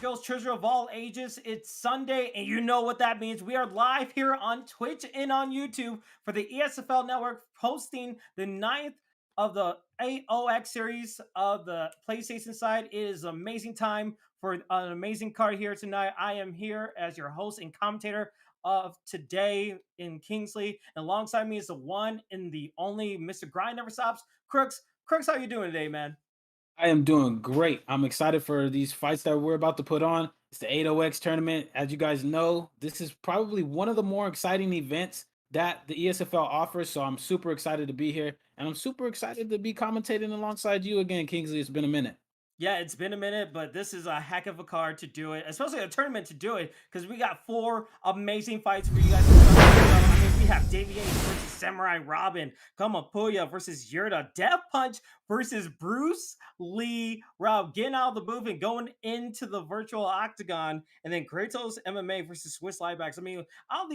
girls, children of all ages. It's Sunday, and you know what that means. We are live here on Twitch and on YouTube for the ESFL Network, hosting the ninth of the 8ox series of the PlayStation side. It is an amazing time for an amazing card here tonight. I am here as your host and commentator of today in Kingsley. And alongside me is the one and the only Mr. Grind Never Stops, Crooks. Crooks, how you doing today, man? I am doing great. I'm excited for these fights that we're about to put on. It's the 8ox tournament. As you guys know, this is probably one of the more exciting events that the ESFL offers. So I'm super excited to be here. And I'm super excited to be commentating alongside you again, Kingsley. It's been a minute. Yeah, it's been a minute, but this is a heck of a card to do it, especially a tournament to do it, because we got four amazing fights for you guys to start. I mean, we have Davey versus Samurai Robin, Kamapuya versus Yurda, Death Punch versus Bruce Lee Rob, getting out of the booth and going into the virtual octagon, and then Kratos MMA versus Swiss Liebacks. I mean, all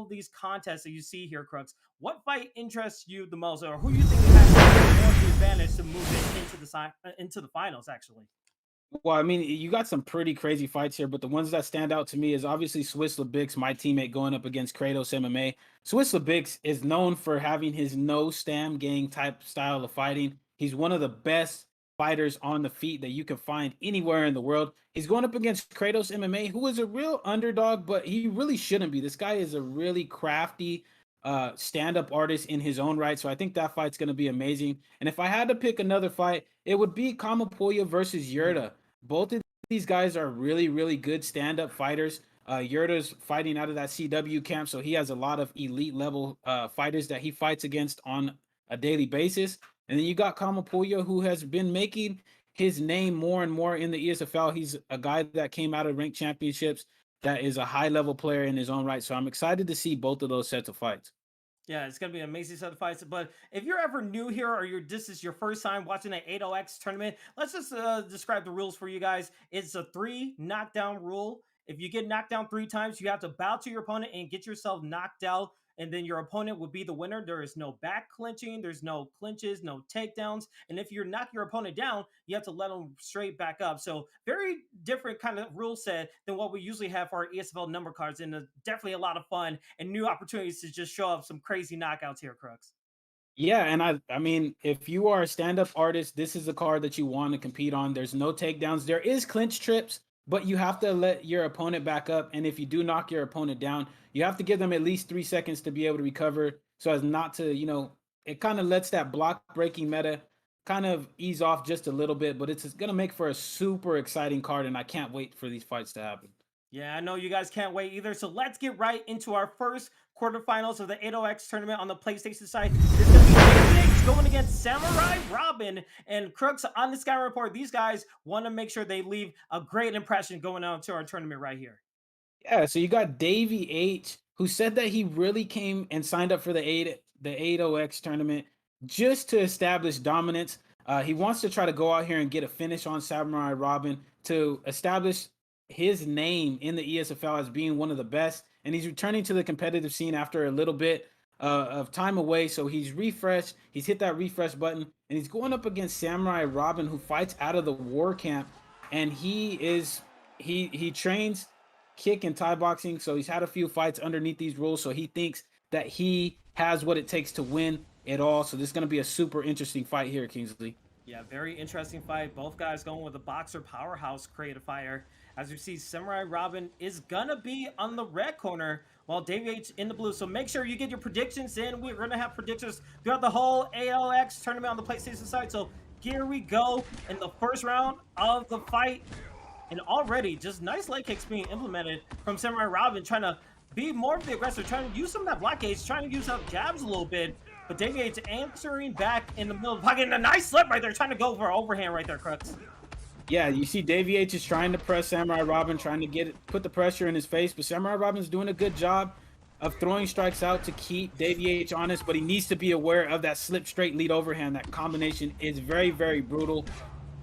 these contests that you see here, Crooks, what fight interests you the most, or who you think has more of the advantage to move it into the finals? Actually, Well, I mean, you got some pretty crazy fights here, but the ones that stand out to me is obviously Swiss Lebix, my teammate, going up against Kratos MMA. Swiss Lebix is known for having his no stam gang type style of fighting. He's one of the best fighters on the feet that you can find anywhere in the world. He's going up against Kratos MMA, who is a real underdog, but he really shouldn't be. This guy is a really crafty stand-up artist in his own right. So I think that fight's going to be amazing. And if I had to pick another fight, it would be Kamapuya versus Yurda. Both of these guys are really, really good stand-up fighters. Yurda's fighting out of that CW camp, so he has a lot of elite level fighters that he fights against on a daily basis. And then you got Kamapuya, who has been making his name more and more in the ESFL. He's a guy that came out of ranked championships, that is a high-level player in his own right. So I'm excited to see both of those sets of fights. yeah, it's gonna be an amazing set of fights. But if you're ever new here or this is your first time watching an 8ox tournament, let's just describe the rules for you guys. It's a 3 knockdown rule. If you get knocked down 3 times, you have to bow to your opponent and get yourself knocked out, and then your opponent will be the winner. There is no back clinching, there's no clinches, no takedowns. And if you knock your opponent down, you have to let them straight back up. So very different kind of rule set than what we usually have for our ESFL number cards, and definitely a lot of fun and new opportunities to just show up some crazy knockouts here, Crooks. Yeah, and I mean, if you are a stand-up artist, this is the card that you want to compete on. There's no takedowns. There is clinch trips, but you have to let your opponent back up. And if you do knock your opponent down, you have to give them at least 3 seconds to be able to recover so as not to, it kind of lets that block breaking meta kind of ease off just a little bit, but it's going to make for a super exciting card, and I can't wait for these fights to happen. Yeah, I know you guys can't wait either. So let's get right into our first quarterfinals of the 8ox tournament on the PlayStation side. This is going to be Davey going against Samurai Robin and Crooks on the Sky Report. These guys want to make sure they leave a great impression going out to our tournament right here. Yeah, so you got Davey H, who said that he really came and signed up for the 8ox tournament just to establish dominance. He wants to try to go out here and get a finish on Samurai Robin to establish his name in the ESFL as being one of the best. And he's returning to the competitive scene after a little bit of time away. So he's refreshed. He's hit that refresh button, and he's going up against Samurai Robin, who fights out of the war camp. And he trains kick and Thai boxing, so he's had a few fights underneath these rules, so he thinks that he has what it takes to win it all. So this is going to be a super interesting fight here, Kingsley. Yeah, very interesting fight. Both guys going with a boxer powerhouse creative fire. As you see, Samurai Robin is gonna be on the red corner while Davey H in the blue. So make sure you get your predictions in. We're gonna have predictions throughout the whole 8ox tournament on the PlayStation side. So here we go in the first round of the fight. And already just nice leg kicks being implemented from Samurai Robin, trying to be more of the aggressor, trying to use some of that block gauge, trying to use up jabs a little bit. But Davey H answering back in the middle of the pocket. And a nice slip right there, trying to go for an overhand right there, Crooks. Yeah, you see Davey H is trying to press Samurai Robin, trying to put the pressure in his face, but Samurai Robin's doing a good job of throwing strikes out to keep Davey H honest, but he needs to be aware of that slip straight lead overhand. That combination is very, very brutal,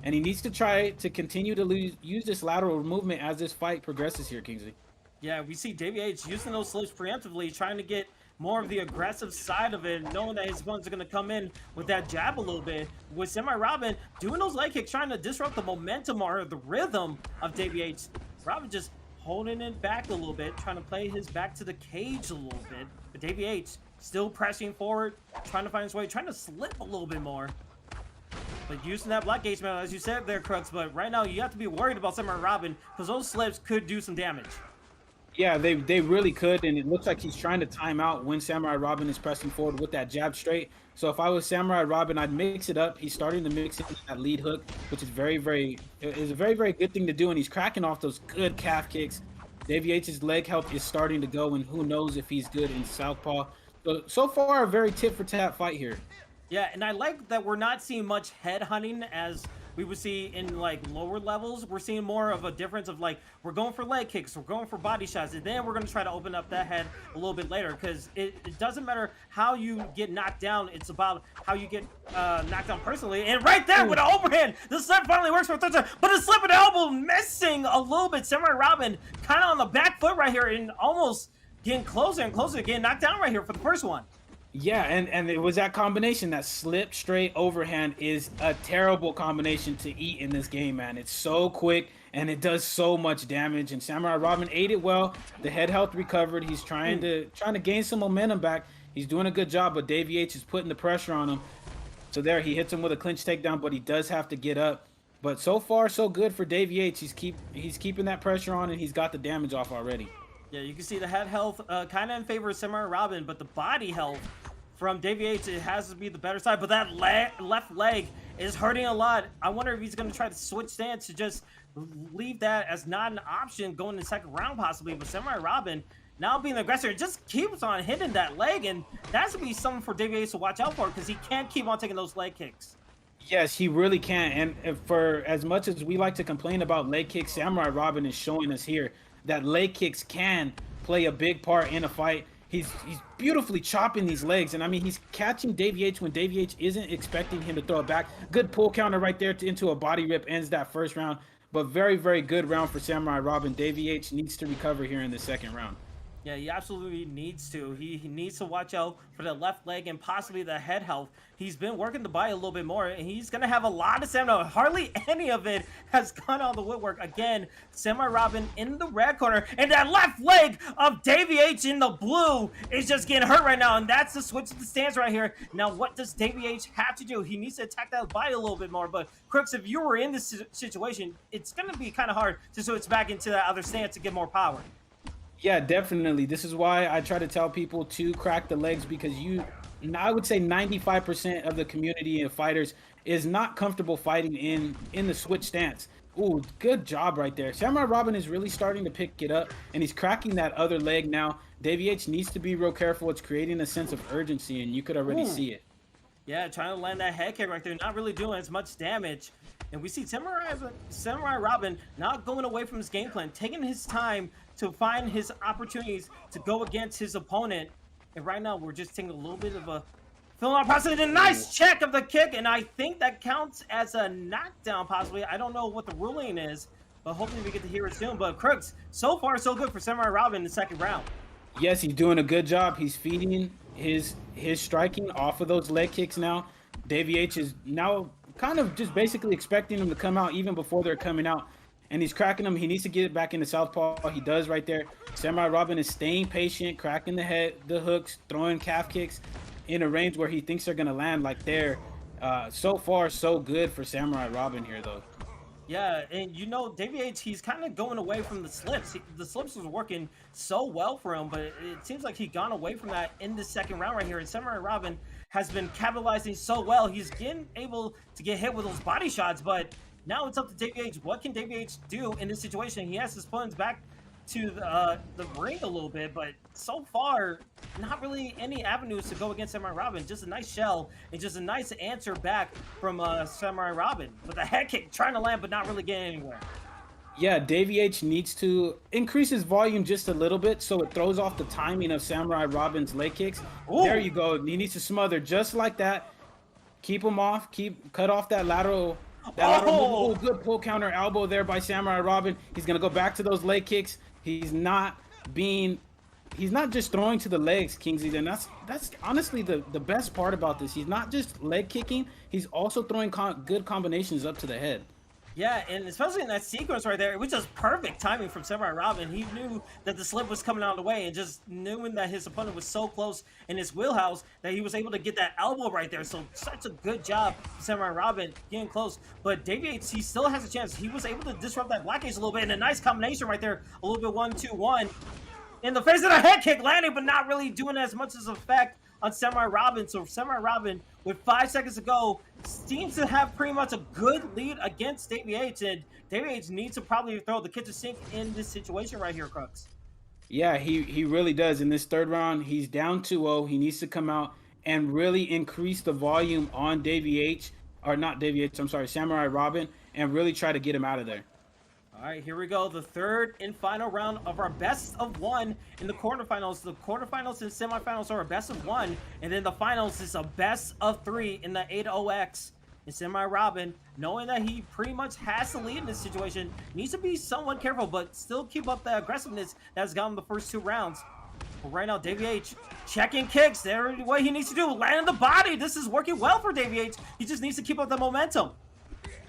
and he needs to try to continue to use this lateral movement as this fight progresses here, Kingsley. Yeah, we see Davey H using those slips preemptively, trying to get more of the aggressive side of it, knowing that his opponents are going to come in with that jab a little bit. With Samurai Robin doing those leg kicks, trying to disrupt the momentum or the rhythm of Davey H. Robin just holding it back a little bit, trying to play his back to the cage a little bit. But Davey H still pressing forward, trying to find his way, trying to slip a little bit more. But using that block gauge, man, as you said there, Crux, but right now you have to be worried about Samurai Robin because those slips could do some damage. Yeah, they really could, and it looks like he's trying to time out when Samurai Robin is pressing forward with that jab straight. So if I was Samurai Robin, I'd mix it up. He's starting to mix it with that lead hook, which is very good thing to do, and he's cracking off those good calf kicks. Davey H's leg health is starting to go, and who knows if he's good in southpaw. So far, a very tit for tat fight here. Yeah, and I like that we're not seeing much head hunting as we would see in like lower levels. We're seeing more of a difference of like, we're going for leg kicks, we're going for body shots, and then we're going to try to open up that head a little bit later, because it doesn't matter how you get knocked down, it's about how you get knocked down personally. And right there with an overhand, the slip finally works for a third time, but the slip and elbow missing a little bit. Samurai Robin kind of on the back foot right here and almost getting closer and closer to getting knocked down right here for the first one. Yeah, and it was that combination, that slip straight overhand is a terrible combination to eat in this game, man. It's so quick and it does so much damage. And Samurai Robin ate it well. The head health recovered. He's trying to gain some momentum back. He's doing a good job, but Davey H is putting the pressure on him. So there, he hits him with a clinch takedown, but he does have to get up. But so far, so good for Davey H. He's keeping that pressure on, and he's got the damage off already. Yeah, you can see the head health kind of in favor of Samurai Robin, but the body health from Davey H, it has to be the better side. But that left leg is hurting a lot. I wonder if he's going to try to switch stance to just leave that as not an option going in the second round possibly. But Samurai Robin, now being the aggressor, just keeps on hitting that leg, and that's going to be something for Davey H to watch out for, because he can't keep on taking those leg kicks. Yes, he really can. And for as much as we like to complain about leg kicks, Samurai Robin is showing us here that leg kicks can play a big part in a fight. He's beautifully chopping these legs, and I mean, he's catching Davey H when Davey H isn't expecting him to throw it back. Good pull counter right there into a body rip, ends that first round. But very, very good round for Samurai Robin. Davey H needs to recover here in the second round. Yeah, he absolutely needs to. He needs to watch out for the left leg and possibly the head health. He's been working the body a little bit more, and he's going to have a lot of stamina. Hardly any of it has gone on the woodwork. Again, Samurai Robin in the red corner, and that left leg of Davey H in the blue is just getting hurt right now, and that's the switch to the stance right here. Now, what does Davey H have to do? He needs to attack that body a little bit more, but Crooks, if you were in this situation, it's going to be kind of hard to switch back into that other stance to get more power. Yeah, definitely. This is why I try to tell people to crack the legs, because I would say 95% of the community of fighters is not comfortable fighting in the switch stance. Ooh, good job right there. Samurai Robin is really starting to pick it up, and he's cracking that other leg now. Davey H needs to be real careful. It's creating a sense of urgency, and you could already see it. Yeah, trying to land that head kick right there, not really doing as much damage. And we see Samurai Robin not going away from his game plan, taking his time to find his opportunities to go against his opponent. And right now, we're just taking a little bit of a filling out process. A nice check of the kick, and I think that counts as a knockdown, possibly. I don't know what the ruling is, but hopefully we get to hear it soon. But Crooks, so far so good for Samurai Robin in the second round. Yes, he's doing a good job. He's feeding his striking off of those leg kicks now. Davey H is now kind of just basically expecting them to come out even before they're coming out. And he's cracking them. He needs to get it back into southpaw. He does right there. Samurai Robin is staying patient, cracking the hooks, throwing calf kicks in a range where he thinks they're going to land like there. So far, so good for Samurai Robin here, though. Yeah, and you know, Davey H, he's kind of going away from the slips. The slips was working so well for him, but it seems like he gone away from that in the second round right here. And Samurai Robin has been capitalizing so well. He's getting able to get hit with those body shots, but now it's up to Davey H. What can Davey H do in this situation? He has his opponents back to the ring a little bit, but so far, not really any avenues to go against Samurai Robin. Just a nice shell and just a nice answer back from Samurai Robin. With a head kick trying to land, but not really getting anywhere. Yeah, Davey H needs to increase his volume just a little bit so it throws off the timing of Samurai Robin's leg kicks. Ooh. There you go. He needs to smother just like that. Keep him off. Cut off that lateral. Oh, good pull counter elbow there by Samurai Robin. He's going to go back to those leg kicks. He's not being he's not just throwing to the legs, Kingsley, and that's honestly the best part about this. He's not just leg kicking; he's also throwing good combinations up to the head. Yeah, and especially in that sequence right there, it was just perfect timing from Samurai Robin. He knew that the slip was coming out of the way, and just knowing that his opponent was so close in his wheelhouse that he was able to get that elbow right there. So such a good job, Samurai Robin getting close. But Davey Yates, he still has a chance. He was able to disrupt that blockage a little bit, and a nice combination right there. A little bit 1-2-1 in the face of the head kick, landing, but not really doing as much as effect on Samurai Robin. So Samurai Robin, with 5 seconds to go, seems to have pretty much a good lead against Davey H. And Davey H needs to probably throw the kitchen sink in this situation right here, Crux. Yeah, he really does. In this third round, he's down 2-0. He needs to come out and really increase the volume on Davey H. Or not Davey H, I'm sorry, Samurai Robin, and really try to get him out of there. All right, here we go. The third and final round of our best of one in the quarterfinals. The quarterfinals and semifinals are a best of one, and then the finals is a best of three in the 8ox. And Samurai Robin, knowing that he pretty much has to lead in this situation, needs to be somewhat careful, but still keep up the aggressiveness that's gotten the first 2 rounds. But right now, Davey H checking kicks. There, what he needs to do, land in the body. This is working well for Davey H. He just needs to keep up the momentum.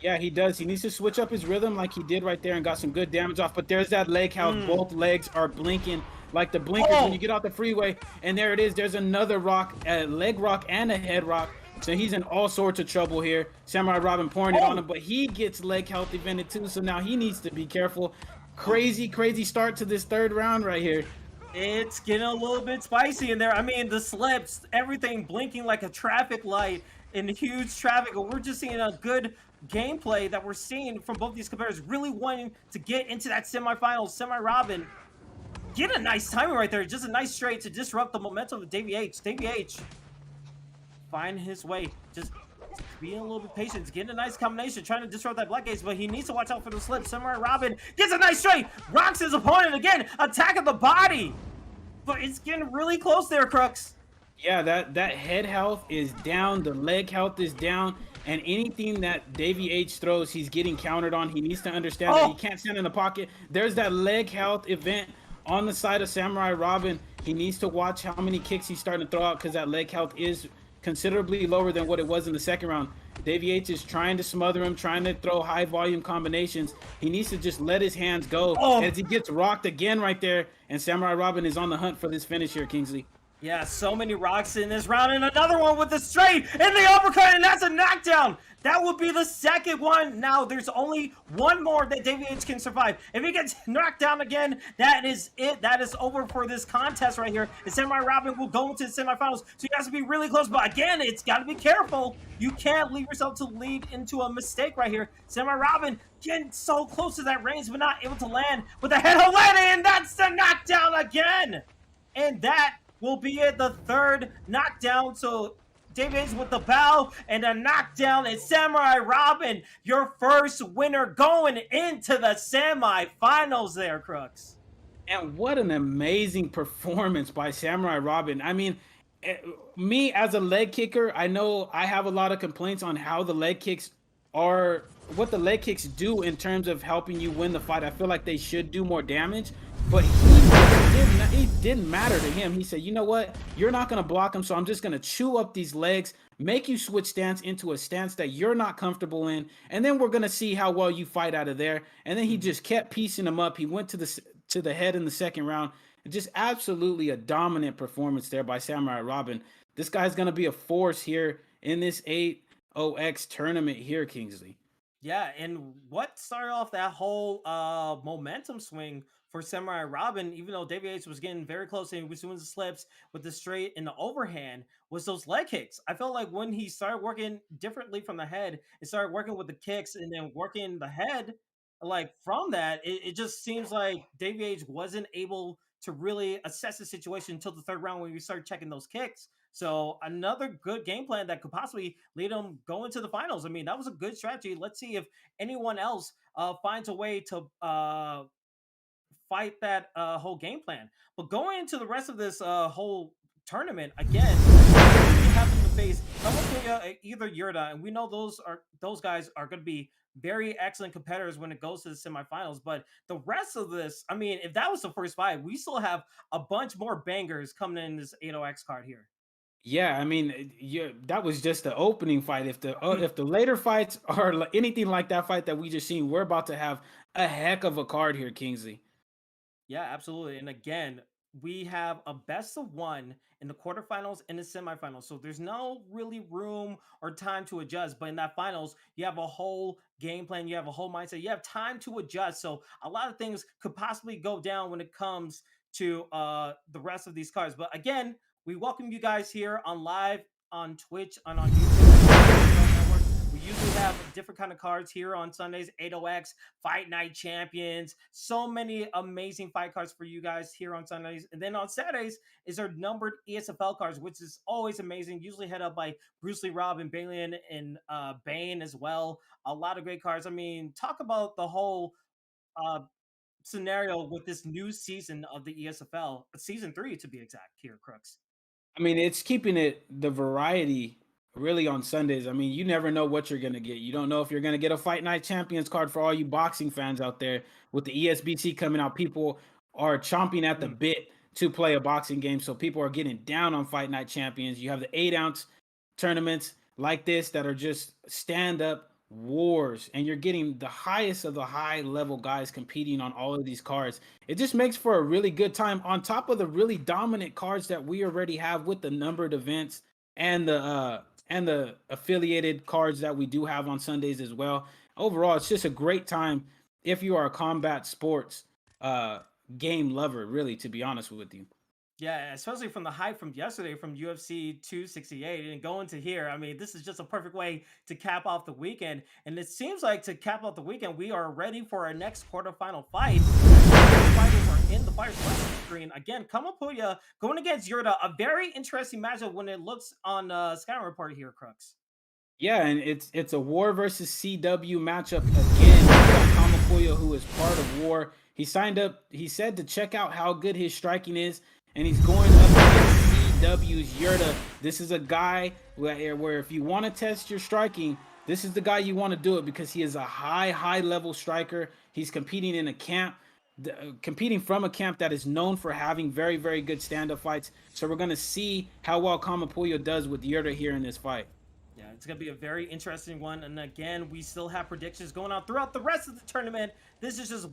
Yeah, he does. He needs to switch up his rhythm like he did right there and got some good damage off. But there's that leg, how both legs are blinking like the blinkers when you get off the freeway. And there it is. There's another rock, a leg rock and a head rock. So he's in all sorts of trouble here. Samurai Robin pouring it on him, but he gets leg health evented too. So now he needs to be careful. Crazy, crazy start to this third round right here. It's getting a little bit spicy in there. I mean, the slips, everything blinking like a traffic light in huge traffic. We're just seeing a good gameplay that we're seeing from both these competitors, really wanting to get into that semifinals. Samurai Robin get a nice timing right there, just a nice straight to disrupt the momentum of Davey H. Davey H find his way, just being a little bit patient, getting a nice combination, trying to disrupt that black gaze, but he needs to watch out for the slip. Samurai Robin gets a nice straight, rocks his opponent again, attack of the body, but it's getting really close there, Crux. Yeah, that head health is down, the leg health is down, and anything that Davey H throws, he's getting countered on. He needs to understand that he can't stand in the pocket. There's that leg health event on the side of Samurai Robin. He needs to watch how many kicks he's starting to throw out, because that leg health is considerably lower than what it was in the second round. Davey H is trying to smother him, trying to throw high volume combinations. He needs to just let his hands go as he gets rocked again right there, and Samurai Robin is on the hunt for this finish here, Kingsley. Yeah, so many rocks in this round, and another one with the straight and the uppercut, and that's a knockdown. That would be the second one. Now, there's only one more that Davey H can survive. If he gets knocked down again, that is it. That is over for this contest right here. And Samurai Robin will go into the semifinals, so you guys to be really close. But again, it's got to be careful. You can't leave yourself to lead into a mistake right here. Samurai Robin getting so close to that range, but not able to land with a head hold landing, and that's the knockdown again. And that will be it, the third knockdown. So Davey H with the bow and a knockdown, and Samurai Robin, your first winner going into the semifinals there, Crux. And what an amazing performance by Samurai Robin. I mean, me as a leg kicker, I know I have a lot of complaints on how the leg kicks are, what the leg kicks do in terms of helping you win the fight. I feel like they should do more damage, but it didn't matter to him. He said, you know what? You're not going to block him, so I'm just going to chew up these legs, make you switch stance into a stance that you're not comfortable in, and then we're going to see how well you fight out of there. And then he just kept piecing him up. He went to the head in the second round. Just absolutely a dominant performance there by Samurai Robin. This guy's going to be a force here in this 8ox tournament here, Kingsley. Yeah, and what started off that whole momentum swing for Samurai Robin, even though Davey H was getting very close and he was doing the slips with the straight and the overhand, was those leg kicks. I felt like when he started working differently from the head and started working with the kicks and then working the head, like from that, it just seems like Davey H wasn't able to really assess the situation until the third round when we started checking those kicks. So another good game plan that could possibly lead him going to the finals. I mean, that was a good strategy. Let's see if anyone else finds a way to fight that whole game plan. But going into the rest of this whole tournament, again, we have to face Kamapuya, either Yurda, and we know those guys are going to be very excellent competitors when it goes to the semifinals. But the rest of this, I mean, if that was the first fight, we still have a bunch more bangers coming in this 8ox card here. Yeah, I mean, yeah, that was just the opening fight. If the later fights are anything like that fight that we just seen, we're about to have a heck of a card here, Kingsley. Yeah, absolutely. And again, we have a best of one in the quarterfinals and the semifinals. So there's no really room or time to adjust. But in that finals, you have a whole game plan, you have a whole mindset, you have time to adjust. So a lot of things could possibly go down when it comes to the rest of these cards. But again, we welcome you guys here on live on Twitch and on YouTube. We usually have different kind of cards here on Sundays. 8ox Fight Night Champions. So many amazing fight cards for you guys here on Sundays. And then on Saturdays is our numbered ESFL cards, which is always amazing. Usually head up by Bruce Lee Rob and Balian and Bane as well. A lot of great cards. I mean, talk about the whole uh, scenario with this new season of the ESFL, season 3 to be exact here, Crooks. I mean, it's keeping the variety really on Sundays. I mean, you never know what you're gonna get. You don't know if you're gonna get a Fight Night Champions card for all you boxing fans out there. With the ESBC coming out, people are chomping at the bit to play a boxing game. So people are getting down on Fight Night Champions. You have the 8-ounce tournaments like this that are just stand up wars, and you're getting the highest of the high level guys competing on all of these cards. It just makes for a really good time on top of the really dominant cards that we already have with the numbered events and the affiliated cards that we do have on Sundays as well. Overall, it's just a great time if you are a combat sports game lover, really, to be honest with you. Yeah, especially from the hype from yesterday from UFC 268 and going to here. I mean, this is just a perfect way to cap off the weekend. And it seems like to cap off the weekend, we are ready for our next quarterfinal fight. The fighters are in the fight selection screen. Again, Kamapuya going against Yurda. A very interesting matchup when it looks on Scouting Report here, Crooks. Yeah, and it's a War versus CW matchup again. We got Kamapuya, who is part of War. He signed up. He said to check out how good his striking is, and he's going up against CW's Yurda. This is a guy where if you want to test your striking, this is the guy you want to do it, because he is a high level striker. He's competing in a camp, competing from a camp that is known for having very good stand-up fights. So we're gonna see how well Kamapuya does with Yurda here in this fight. Yeah, it's going to be a very interesting one. And again, we still have predictions going on throughout the rest of the tournament. This is just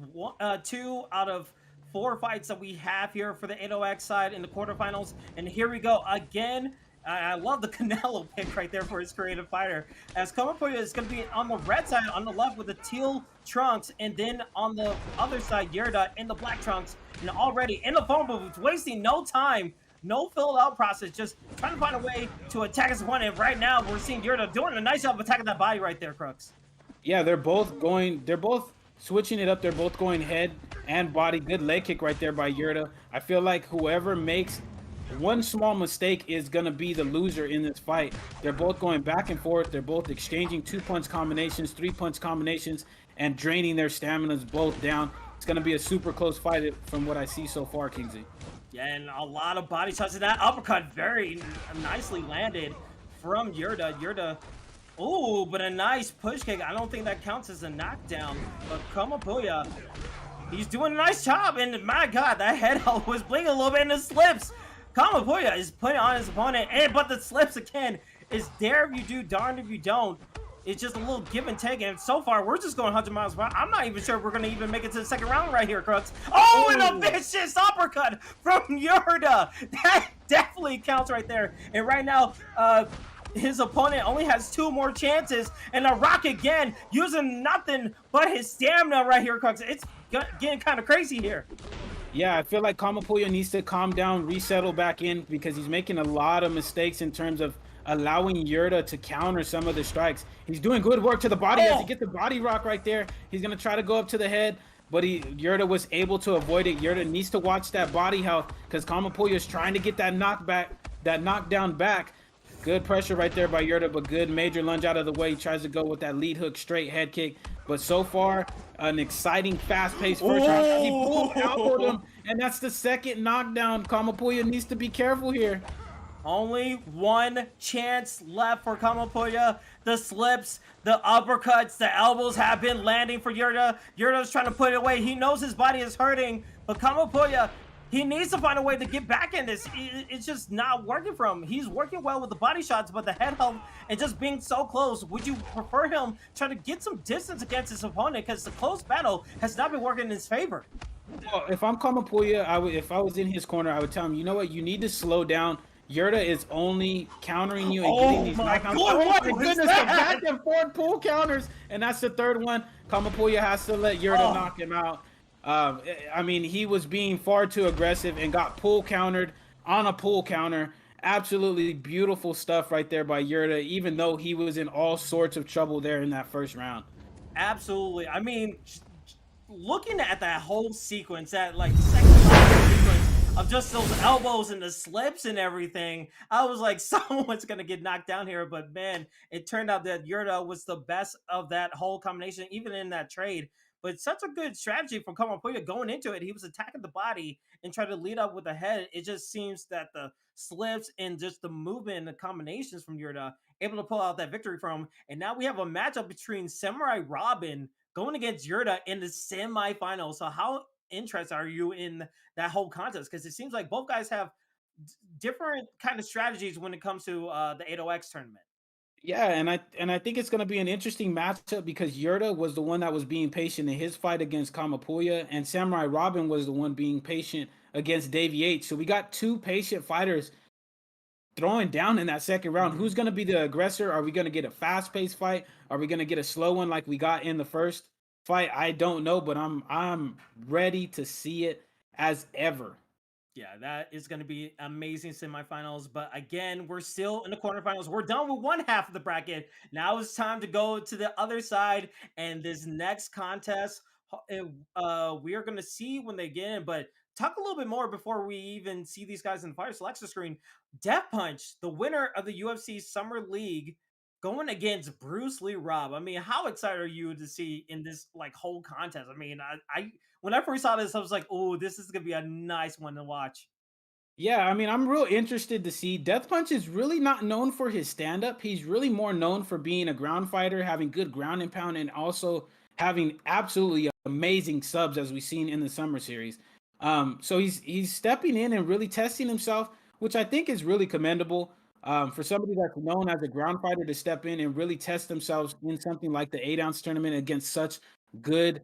2 out of 4 fights that we have here for the 8ox side in the quarterfinals. And here we go again. I love the Canelo pick right there for his creative fighter. As Kamapuya is going to be on the red side on the left with the teal trunks. And then on the other side, Yurda in the black trunks. And already in the phone booth, wasting no time. No fill out process, just trying to find a way to attack his opponent. And right now, we're seeing Yurda doing a nice job of attacking that body right there, Crooks. Yeah, they're both switching it up. They're both going head and body. Good leg kick right there by Yurda. I feel like whoever makes one small mistake is going to be the loser in this fight. They're both going back and forth. They're both exchanging 2-punch combinations, 3-punch combinations, and draining their staminas both down. It's going to be a super close fight from what I see so far, Kingsley. Yeah, and a lot of body shots in that uppercut. Very nicely landed from Yurda. Yurda, oh, but a nice push kick. I don't think that counts as a knockdown. But Kamapuya, he's doing a nice job. And my God, that head was blinking a little bit in the slips. Kamapuya is putting on his opponent. But the slips again is there if you do, darned if you don't. It's just a little give and take, and so far we're just going 100 miles per hour. I'm not even sure we're going to even make it to the second round right here, Crooks. Oh, and a vicious uppercut from Yurda. That definitely counts right there. And right now, his opponent only has 2 more chances, and a rock again, using nothing but his stamina right here, Crooks. It's getting kind of crazy here. Yeah, I feel like Kamapuya needs to calm down, resettle back in, because he's making a lot of mistakes in terms of allowing Yurda to counter some of the strikes. He's doing good work to the body as he gets the body rock right there. He's going to try to go up to the head, but Yurda was able to avoid it. Yurda needs to watch that body health, because Kamapuya is trying to get that knockdown back. Good pressure right there by Yurda, but good major lunge out of the way. He tries to go with that lead hook, straight head kick. But so far, an exciting, fast-paced first round. He elbowed him, and that's the second knockdown. Kamapuya needs to be careful here. Only one chance left for Kamapuya. The slips, the uppercuts, the elbows have been landing for Yurda. Yurda's trying to put it away. He knows his body is hurting, but Kamapuya, he needs to find a way to get back in this. It's just not working for him. He's working well with the body shots, but the head health and just being so close. Would you prefer him try to get some distance against his opponent? Because the close battle has not been working in his favor. Well, if I'm Kamapuya, I would if I was in his corner, I would tell him, you know what, you need to slow down. Yurda is only countering you and getting Oh these my knockdowns. God, Oh what my was goodness, the that? back and forth pull counters, and that's the third one. Kamapuya has to let Yurda Oh. knock him out. I mean, he was being far too aggressive and got pull countered on a pull counter. Absolutely beautiful stuff right there by Yurda, even though he was in all sorts of trouble there in that first round. Absolutely. I mean, looking at that whole sequence, that like second last sequence of just those elbows and the slips and everything, I was like, someone's gonna get knocked down here. But man, it turned out that Yurda was the best of that whole combination, even in that trade. But such a good strategy from Kamapuya going into it. He was attacking the body and trying to lead up with the head. It just seems that the slips and just the movement and the combinations from Yurda able to pull out that victory from him. And now we have a matchup between Samurai Robin going against Yurda in the semifinals. So how interested are you in that whole contest? Because it seems like both guys have different kind of strategies when it comes to the 8ox tournament. Yeah, and I think it's going to be an interesting matchup because Yurda was the one that was being patient in his fight against Kamapuya, and Samurai Robin was the one being patient against Davey H. So we got two patient fighters throwing down in that second round. Mhm. Who's going to be the aggressor? Are we going to get a fast-paced fight? Are we going to get a slow one like we got in the first fight? I don't know, but I'm ready to see it as ever. Yeah, that is going to be amazing semifinals. But again, we're still in the quarterfinals. We're done with one half of the bracket. Now it's time to go to the other side. And this next contest, we are going to see when they get in. But talk a little bit more before we even see these guys in the fire selection screen. Death Punch, the winner of the UFC Summer League, going against Bruce Lee Rob. I mean, how excited are you to see in this like whole contest? I mean, I when I first saw this, I was like, "Oh, this is gonna be a nice one to watch." Yeah, I mean, I'm real interested to see. Death Punch is really not known for his stand up. He's really more known for being a ground fighter, having good ground and pound, and also having absolutely amazing subs as we've seen in the summer series. So he's stepping in and really testing himself, which I think is really commendable. For somebody that's known as a ground fighter to step in and really test themselves in something like the 8 ounce tournament against such good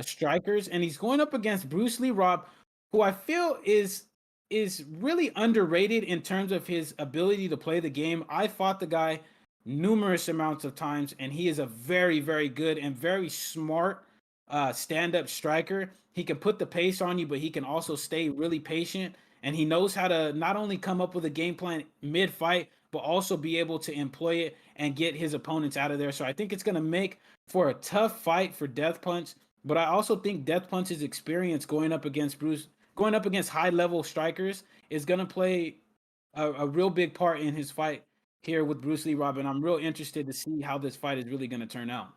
strikers. And he's going up against Bruce Lee Rob, who I feel is really underrated in terms of his ability to play the game. I fought the guy numerous amounts of times, and he is a very, very good and very smart stand-up striker. He can put the pace on you, but he can also stay really patient. And he knows how to not only come up with a game plan mid-fight, but also be able to employ it and get his opponents out of there. So I think it's going to make for a tough fight for Death Punch. But I also think Death Punch's experience going up against high level strikers is going to play a real big part in his fight here with Bruce Lee Robin. I'm real interested to see how this fight is really going to turn out.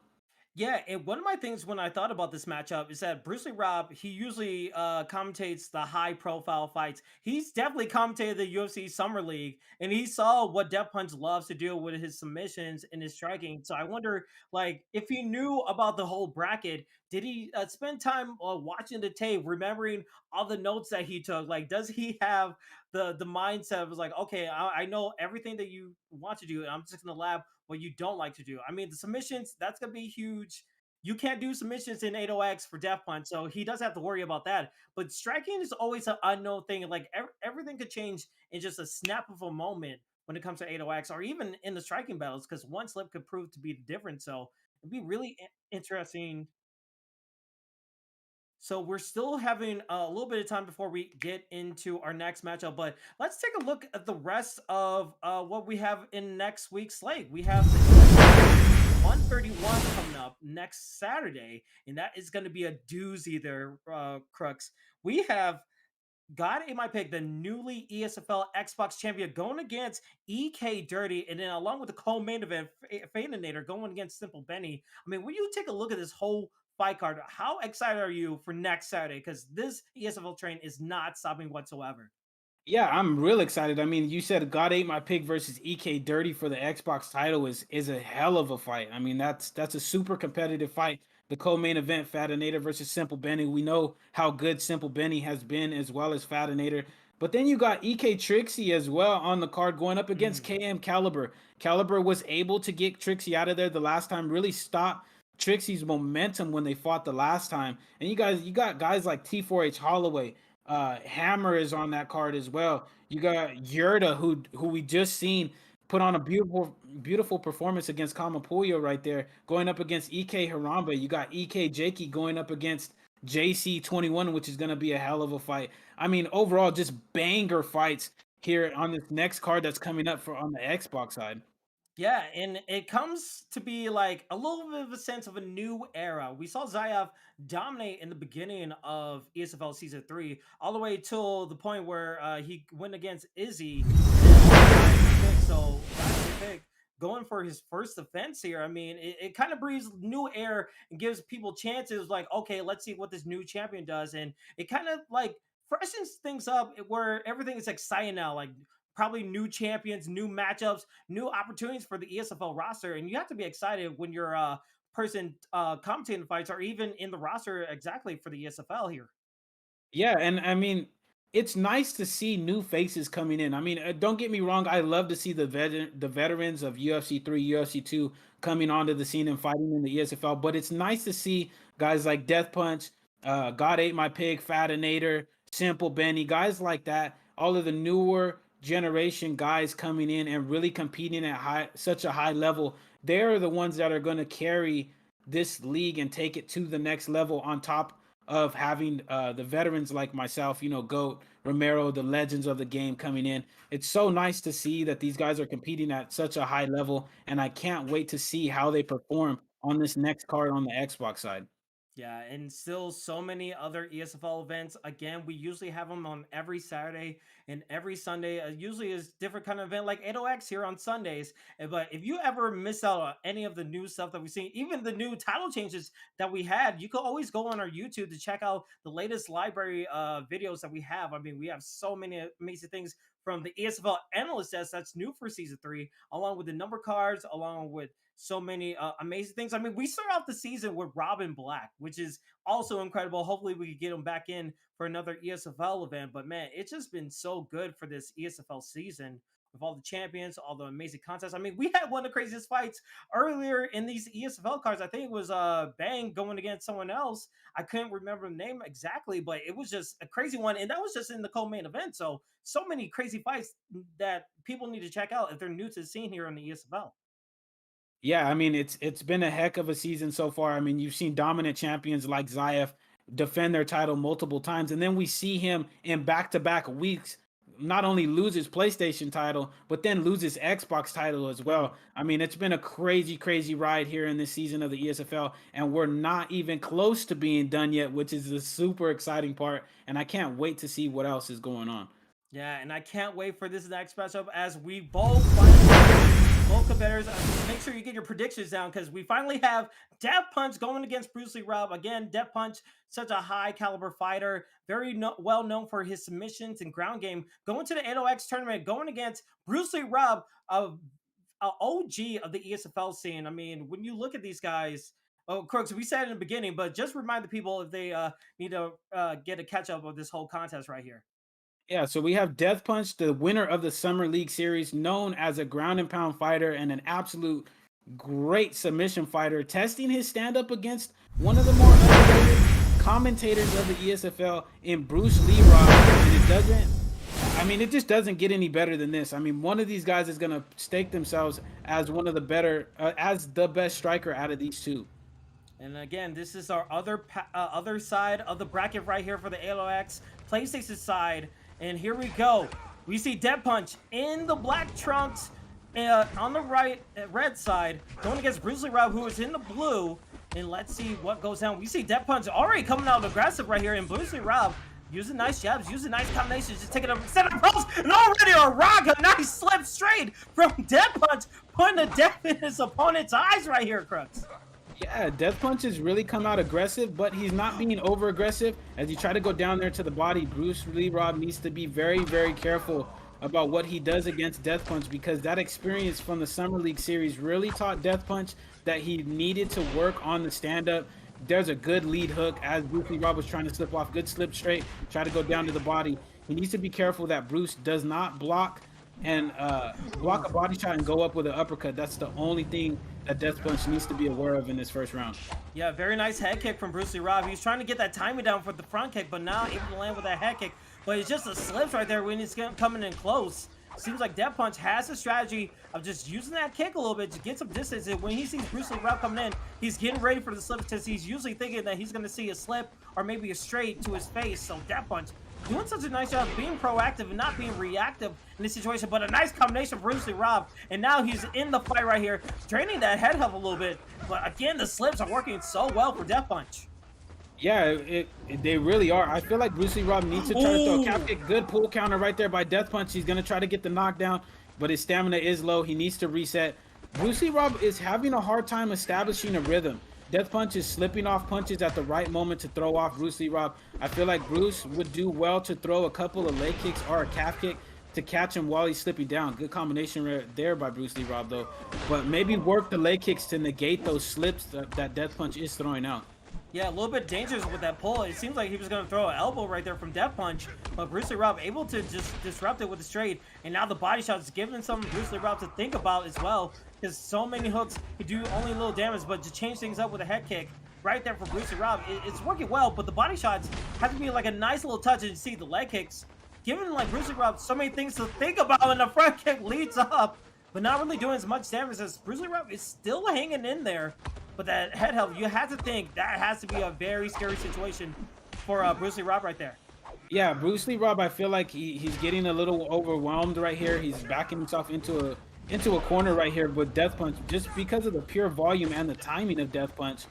Yeah, and one of my things when I thought about this matchup is that Bruce Lee Rob, he usually commentates the high profile fights. He's definitely commentated the UFC Summer League, and he saw what Death Punch loves to do with his submissions and his striking. So I wonder, like, if he knew about the whole bracket, did he spend time watching the tape, remembering all the notes that he took? Like, does he have the mindset of like, okay, I know everything that you want to do, and I'm just gonna lab what you don't like to do. I mean, the submissions, that's going to be huge. You can't do submissions in 8ox for Death Punch, so he does have to worry about that. But striking is always an unknown thing. Like everything could change in just a snap of a moment when it comes to 8ox, or even in the striking battles, because one slip could prove to be the difference. So it'd be really interesting. So we're still having a little bit of time before we get into our next matchup, but let's take a look at the rest of what we have in next week's slate. We have the 131 coming up next Saturday, and that is going to be a doozy there, Crooks. We have got in my pick the newly ESFL Xbox champion going against EK Dirty, and then along with the co-main event, Fadinator going against Simple Benny. I mean, when you take a look at this whole fight card, how excited are you for next Saturday? Because this ESFL train is not stopping whatsoever. Yeah, I'm real excited. I mean, you said God Ate My Pig versus EK Dirty for the Xbox title is a hell of a fight. I mean, that's a super competitive fight. The co-main event, Fatinator versus Simple Benny. We know how good Simple Benny has been, as well as Fatinator. But then you got EK Trixie as well on the card going up against Mm. KM Caliber. Caliber was able to get Trixie out of there the last time, really stop Trixie's momentum when they fought the last time. And you got guys like T4H Holloway. Hammer is on that card as well. You got Yurda, who we just seen put on a beautiful performance against Kamapuya right there, going up against EK Harambe. You got EK Jakey going up against JC21, which is going to be a hell of a fight. I mean, overall, just banger fights here on this next card that's coming up for on the Xbox side. Yeah, and it comes to be like a little bit of a sense of a new era. We saw Zayev dominate in the beginning of ESFL Season 3, all the way till the point where he went against Izzy. So that's the pick. Going for his first defense here, I mean, it kind of breathes new air and gives people chances. Like, okay, let's see what this new champion does, and it kind of like freshens things up where everything is exciting now. Like probably new champions, new matchups, new opportunities for the ESFL roster, and you have to be excited when you're a person commentating fights or even in the roster exactly for the ESFL here. Yeah, and I mean, it's nice to see new faces coming in. I mean, don't get me wrong, I love to see the veterans of UFC 3, UFC 2 coming onto the scene and fighting in the ESFL, but it's nice to see guys like Death Punch, God Ate My Pig, Fatinator, Simple Benny, guys like that, all of the newer generation guys coming in and really competing at such a high level. They're the ones that are going to carry this league and take it to the next level on top of having the veterans like myself, Goat, Romero, the legends of the game coming in. It's so nice to see that these guys are competing at such a high level, and I can't wait to see how they perform on this next card on the Xbox side. Yeah, and still so many other ESFL events. Again, we usually have them on every Saturday and every Sunday. Usually is different kind of event like 8ox here on Sundays. But if you ever miss out on any of the new stuff that we've seen, even the new title changes that we had, you could always go on our YouTube to check out the latest library videos that we have. I mean, we have so many amazing things from the ESFL analyst desk that's new for season 3, along with the number cards, along with so many amazing things. I mean, we start off the season with Robin Black, which is also incredible. Hopefully, we could get him back in for another ESFL event. But man, it's just been so good for this ESFL season with all the champions, all the amazing contests. I mean, we had one of the craziest fights earlier in these ESFL cards. I think it was Bang going against someone else. I couldn't remember the name exactly, but it was just a crazy one, and that was just in the co-main event. So many crazy fights that people need to check out if they're new to the scene here on the ESFL. Yeah, I mean it's been a heck of a season so far. I mean, you've seen dominant champions like Zayev defend their title multiple times, and then we see him in back-to-back weeks not only lose his PlayStation title, but then lose his Xbox title as Mm. well. I mean, it's been a crazy ride here in this season of the ESFL, and we're not even close to being done yet, which is the super exciting part. And I can't wait to see what else is going on. Yeah, and I can't wait for this next matchup as we both finally both competitors. Make sure you get your predictions down because we finally have Death Punch going against Bruce Lee Rob. Again, Death Punch, such a high caliber fighter, very well known for his submissions and ground game. Going to the 8ox tournament, going against Bruce Lee Rob, a OG of the ESFL scene. I mean, when you look at these guys, oh, Crooks, we said in the beginning, but just remind the people if they need to get a catch up of this whole contest right here. Yeah, so we have Death Punch, the winner of the Summer League Series, known as a ground and pound fighter and an absolute great submission fighter, testing his stand up against one of the more underrated commentators of the ESFL in Bruce Lee Rock. And it just doesn't get any better than this. I mean, one of these guys is going to stake themselves as one of the better, as the best striker out of these two. And again, this is our other side of the bracket right here for the 8ox PlayStation side. And here we go. We see Dead Punch in the black trunks on the red side, going against Bruce Lee Rob, who is in the blue. And let's see what goes down. We see Dead Punch already coming out aggressive right here, and Bruce Lee Rob using nice jabs, using nice combinations, just taking a set of ropes, and already a rock, a nice slip straight from Dead Punch, putting the death in his opponent's eyes right here, Crooks. Yeah, Death Punch has really come out aggressive, but he's not being over aggressive. As you try to go down there to the body, Bruce Lee Rob needs to be very, very careful about what he does against Death Punch, because that experience from the Summer League series really taught Death Punch that he needed to work on the stand-up. There's a good lead hook as Bruce Lee Rob was trying to slip off, good slip straight, try to go down to the body. He needs to be careful that Bruce does not block a body shot and go up with an uppercut. That's the only thing that Death Punch needs to be aware of in this first round. Yeah, very nice head kick from Bruce Lee Rob. He was trying to get that timing down for the front kick, but now able to land with that head kick. But it's just a slips right there when he's coming in close. Seems like Death Punch has a strategy of just using that kick a little bit to get some distance. And when he sees Bruce Lee Rob coming in, he's getting ready for the slip because he's usually thinking that he's going to see a slip or maybe a straight to his face. So Death Punch doing such a nice job being proactive and not being reactive in this situation, but a nice combination of Bruce Lee Rob, and now he's in the fight right here, draining that head health a little bit, but again, the slips are working so well for Death Punch. Yeah, they really are. I feel like Bruce Lee Rob needs to try to throw a calf kick. Good pull counter right there by Death Punch. He's going to try to get the knockdown, but his stamina is low. He needs to reset. Bruce Lee Rob is having a hard time establishing a rhythm. Death Punch is slipping off punches at the right moment to throw off Bruce Lee Rob. I feel like Bruce would do well to throw a couple of leg kicks or a calf kick to catch him while he's slipping down. Good combination right there by Bruce Lee Rob, though. But maybe work the leg kicks to negate those slips that Death Punch is throwing out. Yeah, a little bit dangerous with that pull. It seems like he was going to throw an elbow right there from Death Punch, but Bruce Lee Rob able to just disrupt it with the straight, and now the body shot is giving something Bruce Lee Rob to think about as well, because so many hooks, he do only a little damage, but to change things up with a head kick right there for Bruce Lee Rob, it's working well, but the body shots have to be like a nice little touch, and you see the leg kicks, giving like Bruce Lee Rob so many things to think about, and the front kick leads up, but not really doing as much damage as Bruce Lee Rob is still hanging in there. But that head health, you have to think that has to be a very scary situation for Bruce Lee Rob right there. Yeah, Bruce Lee Rob, I feel like he's getting a little overwhelmed right here. He's backing himself into a corner right here with Death Punch, just because of the pure volume and the timing of Death Punch.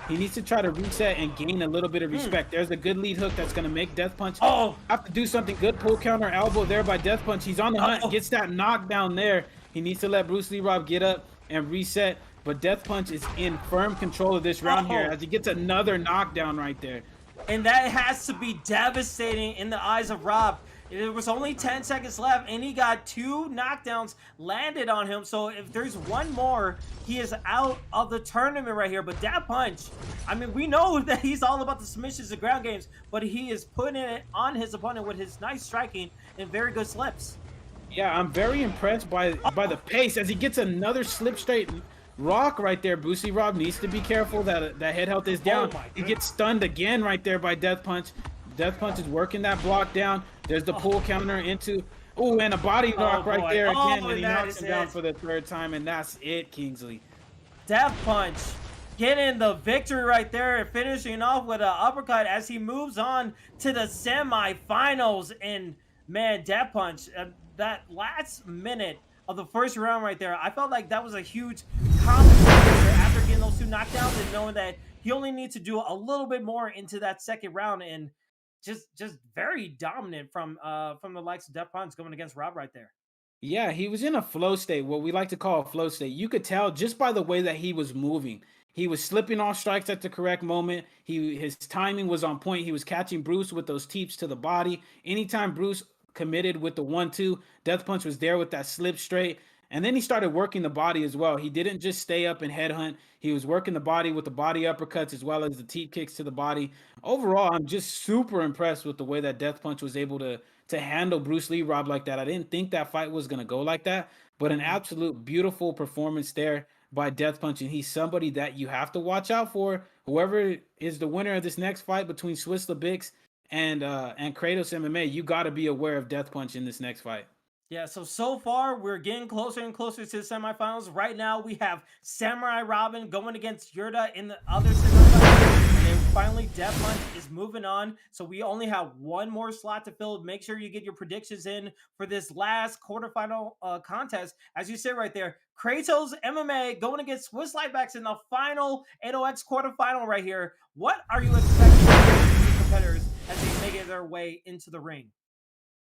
He needs to try to reset and gain a little bit of respect. There's a good lead hook that's going to make Death Punch have to do something. Good pull counter elbow there by Death Punch. He's on the hunt, gets that knockdown there. He needs to let Bruce Lee Rob get up and reset. But Death Punch is in firm control of this round here as he gets another knockdown right there. And that has to be devastating in the eyes of Rob. There was only 10 seconds left, and he got 2 knockdowns landed on him. So if there's one more, he is out of the tournament right here. But Death Punch, I mean, we know that he's all about the submissions and ground games, but he is putting it on his opponent with his nice striking and very good slips. Yeah, I'm very impressed by the pace as he gets another slip straight rock right there. Bruce Lee Rob needs to be careful that head health is down. He gets stunned again right there by Death Punch. Death Punch is working that block down. There's the pull counter into, and a body knock right there again, and he knocks him down for the 3rd time, and that's it, Kingsley. Death Punch getting the victory right there and finishing off with an uppercut as he moves on to the semifinals. And man, Death Punch, that last minute of the first round right there, I felt like that was a huge compensation after getting those 2 knockdowns and knowing that he only needs to do a little bit more into that second round, and just very dominant from the likes of Death Punch going against Rob right there. Yeah, he was in a flow state, what we like to call a flow state. You could tell just by the way that he was moving. He was slipping off strikes at the correct moment. His timing was on point. He was catching Bruce with those teeps to the body. Anytime Bruce committed with the 1-2, Death Punch was there with that slip straight. And then he started working the body as well. He didn't just stay up and headhunt. He was working the body with the body uppercuts as well as the teep kicks to the body. Overall, I'm just super impressed with the way that Death Punch was able to handle Bruce Lee Rob like that. I didn't think that fight was going to go like that, but an absolute beautiful performance there by Death Punch. And he's somebody that you have to watch out for. Whoever is the winner of this next fight between Swiss Lebix and Kratos MMA, you got to be aware of Death Punch in this next fight. Yeah, so far we're getting closer and closer to the semifinals. Right now we have Samurai Robin going against Yurda in the other semifinals. And then finally Death Punch is moving on. So we only have one more slot to fill. Make sure you get your predictions in for this last quarterfinal contest. As you said right there, Kratos MMA going against Swiss Lightbacks in the final 8ox quarterfinal right here. What are you expecting from these competitors as they make it their way into the ring?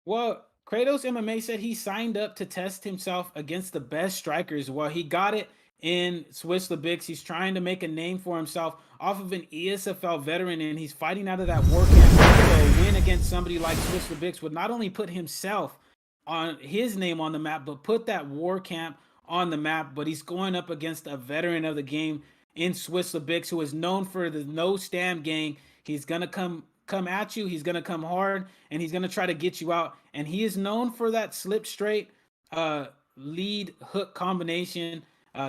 Well, Kratos MMA said he signed up to test himself against the best strikers. Well, he got it in Swiss Lebix. He's trying to make a name for himself off of an ESFL veteran, and he's fighting out of that war camp. So a win against somebody like Swiss Lebix would not only put himself on his name on the map, but put that war camp on the map. But he's going up against a veteran of the game in Swiss Lebix, who is known for the no stam gang. He's gonna come at you. He's gonna come hard, and he's gonna try to get you out. And he is known for that slip straight lead hook combination.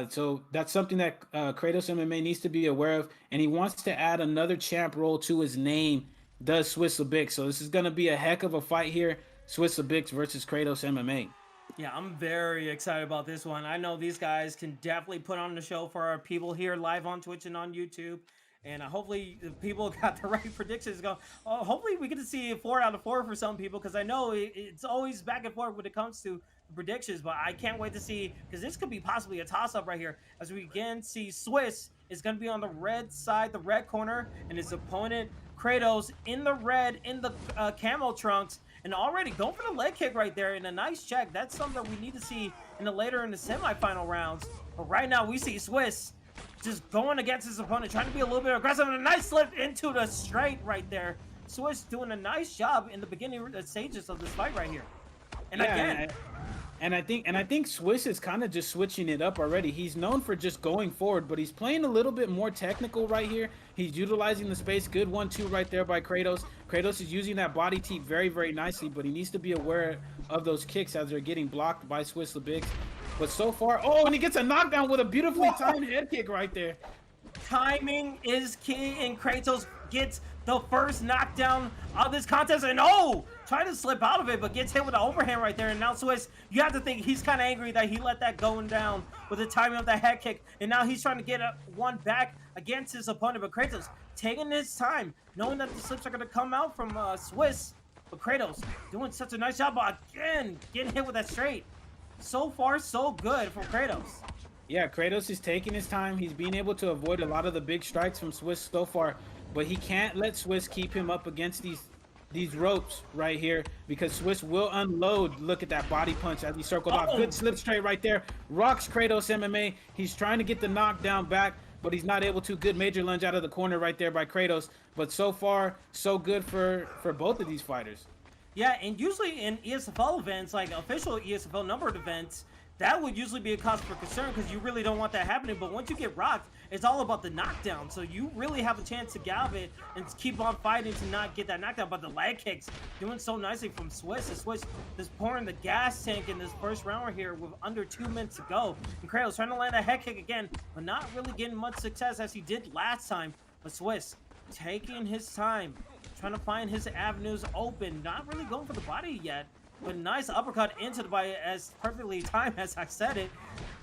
So that's something that Kratos MMA needs to be aware of, and he wants to add another champ role to his name. Does Swiss Lebix? So this is gonna be a heck of a fight here. Swiss Lebix versus Kratos MMA. Yeah, I'm very excited about this one. I know these guys can definitely put on the show for our people here live on Twitch and on YouTube. And hopefully the people got the right predictions going. Hopefully we get to see 4 out of 4 for some people, because I know it's always back and forth when it comes to predictions. But I can't wait to see, because this could be possibly a toss-up right here. As we again see Swiss is going to be on the red side, the red corner, and his opponent Kratos in the red, in the camo trunks. And already going for the leg kick right there and a nice check. That's something that we need to see in the semifinal rounds. But right now we see Swiss just going against his opponent, trying to be a little bit aggressive, and a nice slip into the straight right there. Swiss doing a nice job in the beginning stages of this fight right here. And again, and I think Swiss is kind of just switching it up already. He's known for just going forward, but he's playing a little bit more technical right here. He's utilizing the space. Good 1-2 right there by Kratos. Kratos is using that body teep very, very nicely, but he needs to be aware of those kicks as they're getting blocked by Swiss Lebix. But so far, and he gets a knockdown with a beautifully timed head kick right there. Timing is key, and Kratos gets the first knockdown of this contest, and trying to slip out of it, but gets hit with an overhand right there. And now Swiss, you have to think he's kind of angry that he let that going down with the timing of that head kick, and now he's trying to get one back against his opponent. But Kratos taking his time, knowing that the slips are going to come out from Swiss, but Kratos doing such a nice job, but again getting hit with that straight. So far so good from Kratos. Yeah, Kratos is taking his time. He's being able to avoid a lot of the big strikes from Swiss so far, but he can't let Swiss keep him up against these ropes right here, because Swiss will unload. Look at that body punch as he circled off. Good slip straight right there. Rocks Kratos MMA. He's trying to get the knockdown back, but he's not able to. Good major lunge out of the corner right there by Kratos. But so far, so good for both of these fighters. Yeah, and usually in ESFL events, like official ESFL numbered events, that would usually be a cause for concern, because you really don't want that happening. But once you get rocked, it's all about the knockdown. So you really have a chance to get out of it and keep on fighting to not get that knockdown. But the leg kicks doing so nicely from Swiss. The Swiss just pouring the gas tank in this first round right here with under 2 minutes to go. And Kratos trying to land a head kick again, but not really getting much success as he did last time. But Swiss taking his time, trying to find his avenues open, not really going for the body yet. But nice uppercut into the body, as perfectly timed as I said it.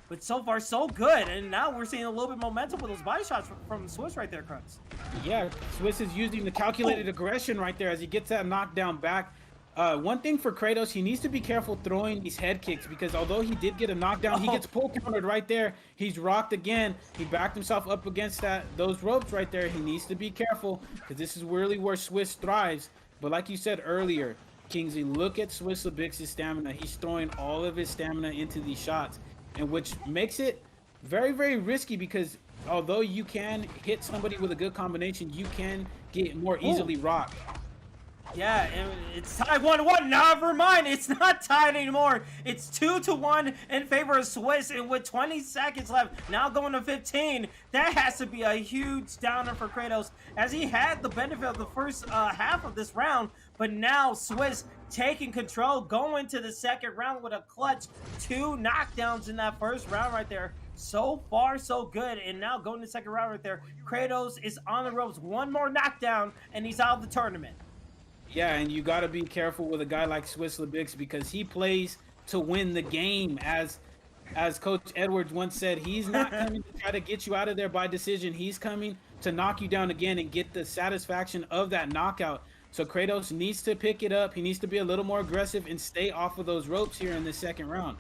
But so far, so good. And now we're seeing a little bit of momentum with those body shots from Swiss right there, Krux. Yeah, Swiss is using the calculated aggression right there as he gets that knockdown back. One thing for Kratos, he needs to be careful throwing these head kicks, because although he did get a knockdown, he gets pull countered right there. He's rocked again. He backed himself up against those ropes right there. He needs to be careful, because this is really where Swiss thrives. But like you said earlier, Kingsley, look at Swiss Lebix's stamina. He's throwing all of his stamina into these shots, and which makes it very, very risky, because although you can hit somebody with a good combination, you can get more easily rocked. Yeah, and it's tied 1-1. Never mind, it's not tied anymore. It's 2-1 in favor of Swiss, and with 20 seconds left, now going to 15. That has to be a huge downer for Kratos, as he had the benefit of the first half of this round, but now Swiss taking control, going to the second round with a clutch 2 knockdowns in that first round right there. So far, so good. And now going to the second round right there, Kratos is on the ropes. One more knockdown, and he's out of the tournament. Yeah, and you got to be careful with a guy like Swiss Lebix, because he plays to win the game. As Coach Edwards once said, he's not coming to try to get you out of there by decision. He's coming to knock you down again and get the satisfaction of that knockout. So Kratos needs to pick it up. He needs to be a little more aggressive and stay off of those ropes here in the second round.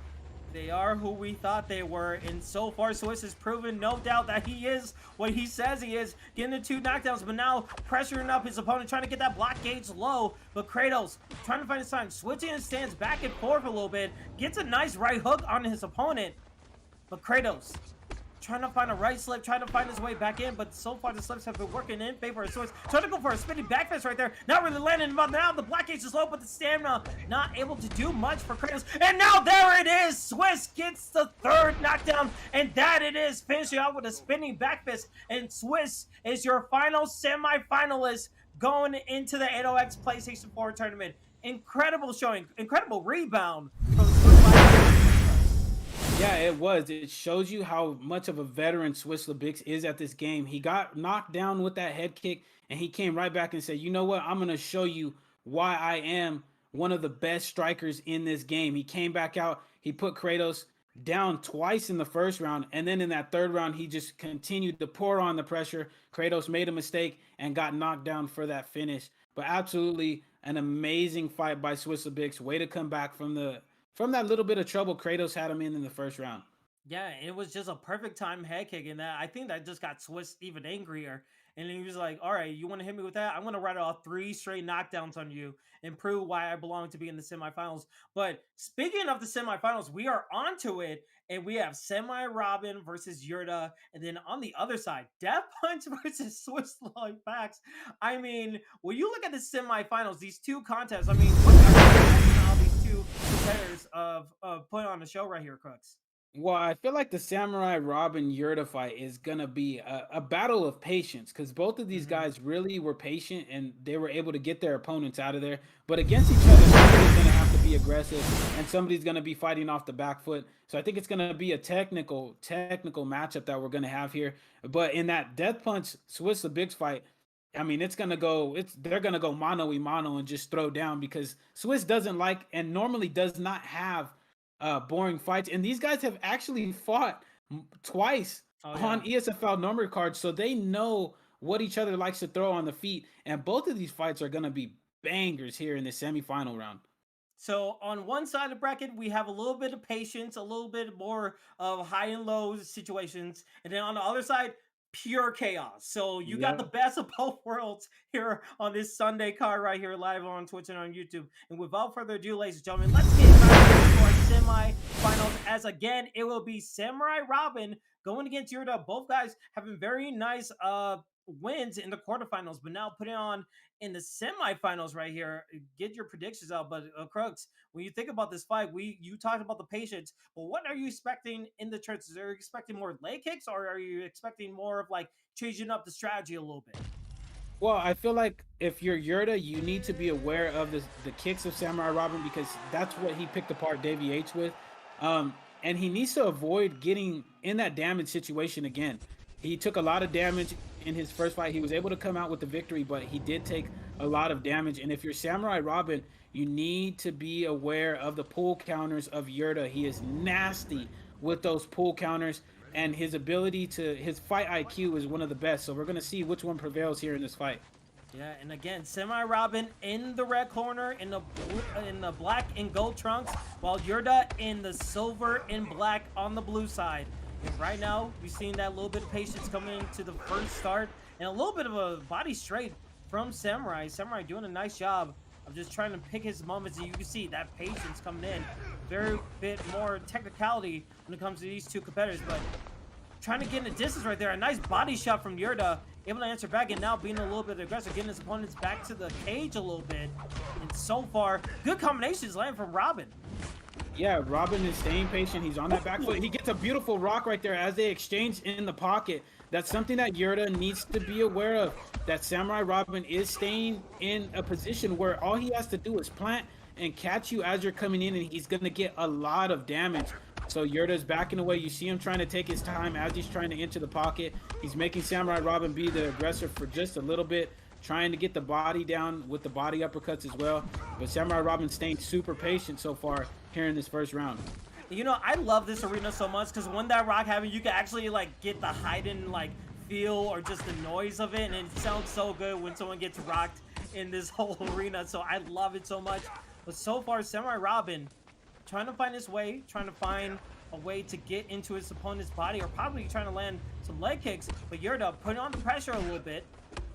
They are who we thought they were, and so far Swiss has proven, no doubt, that he is what he says he is, getting the 2 knockdowns, but now pressuring up his opponent, trying to get that block gauge low. But Kratos trying to find his time, switching his stance back and forth a little bit, gets a nice right hook on his opponent. But Kratos trying to find a right slip, trying to find his way back in, but so far the slips have been working in favor of Swiss. Trying to go for a spinning back fist right there, not really landing, but now the black cage is low, but the stamina not able to do much for Kratos. And now there it is, Swiss gets the third knockdown, and that it is, finishing out with a spinning back fist, and Swiss is your final semi-finalist going into the 8ox PlayStation 4 tournament. Incredible showing, incredible rebound from Swiss. Yeah, it was. It shows you how much of a veteran Swiss Lebix is at this game. He got knocked down with that head kick, and he came right back and said, you know what? I'm going to show you why I am one of the best strikers in this game. He came back out. He put Kratos down twice in the first round, and then in that third round, he just continued to pour on the pressure. Kratos made a mistake and got knocked down for that finish. But absolutely an amazing fight by Swiss Lebix. Way to come back from that little bit of trouble Kratos had him in the first round. Yeah, it was just a perfect time head kick, and that I think that just got Swiss even angrier. And he was like, "All right, you want to hit me with that? I'm going to write off 3 straight knockdowns on you and prove why I belong to be in the semifinals." But speaking of the semifinals, we are onto it, and we have Samurai Robin versus Yurda, and then on the other side, Death Punch versus Swiss Lloyd Pax. I mean, when you look at the semifinals, these two contests, I mean, what are these two competitors of put on the show right here, Crooks? Well, I feel like the Samurai Robin Yurda fight is gonna be a battle of patience because both of these guys really were patient and they were able to get their opponents out of there. But against each other, somebody's gonna have to be aggressive and somebody's gonna be fighting off the back foot. So I think it's gonna be a technical matchup that we're gonna have here. But in that Death Punch Swiss Lebix fight, I mean, they're gonna go mano a mano and just throw down because Swiss doesn't like and normally does not have boring fights, and these guys have actually fought twice on ESFL number cards, so they know what each other likes to throw on the feet, and both of these fights are going to be bangers here in the semifinal round. So on one side of the bracket, we have a little bit of patience, a little bit more of high and low situations, and then on the other side, pure chaos. So you got the best of both worlds here on this Sunday card right here live on Twitch and on YouTube. And without further ado, ladies and gentlemen, let's get started for our semi-finals. As again, it will be Samurai Robin going against Yurda. Both guys having very nice wins in the quarterfinals, but now putting on in the semifinals right here. Get your predictions out. But Crooks, when you think about this fight, you talked about the patience, but what are you expecting in the trenches? Are you expecting more leg kicks, or are you expecting more of like changing up the strategy a little bit? Well, I feel like if you're Yurda, you need to be aware of the kicks of Samurai Robin because that's what he picked apart Davey H with. And he needs to avoid getting in that damage situation again. He took a lot of damage in his first fight. He was able to come out with the victory, but he did take a lot of damage. And if you're Samurai Robin, you need to be aware of the pull counters of Yurda. He is nasty with those pull counters, and his fight IQ is one of the best. So we're going to see which one prevails here in this fight. Yeah, and again, Samurai Robin in the red corner, in the black and gold trunks, while Yurda in the silver and black on the blue side. And right now, we've seen that little bit of patience coming into the first start, and a little bit of a body straight from Samurai. Samurai doing a nice job of just trying to pick his moments, and you can see that patience coming in. Very bit more technicality when it comes to these two competitors, but trying to get in the distance right there. A nice body shot from Yurda, able to answer back, and now being a little bit aggressive, getting his opponents back to the cage a little bit. And so far, good combinations landing from Robin. Yeah, Robin is staying patient. He's on that back foot. He gets a beautiful rock right there as they exchange in the pocket. That's something that Yurda needs to be aware of, that Samurai Robin is staying in a position where all he has to do is plant and catch you as you're coming in, and he's going to get a lot of damage. So Yurda's backing away. You see him trying to take his time as he's trying to enter the pocket. He's making Samurai Robin be the aggressor for just a little bit, trying to get the body down with the body uppercuts as well. But Samurai Robin staying super patient so far here in this first round. You know, I love this arena so much because when that rock happens, you can actually like get the hidden like feel or just the noise of it, and it sounds so good when someone gets rocked in this whole arena. So I love it so much. But so far, Samurai Robin trying to find his way, trying to find a way to get into his opponent's body, or probably trying to land some leg kicks. But Yurda putting on the pressure a little bit,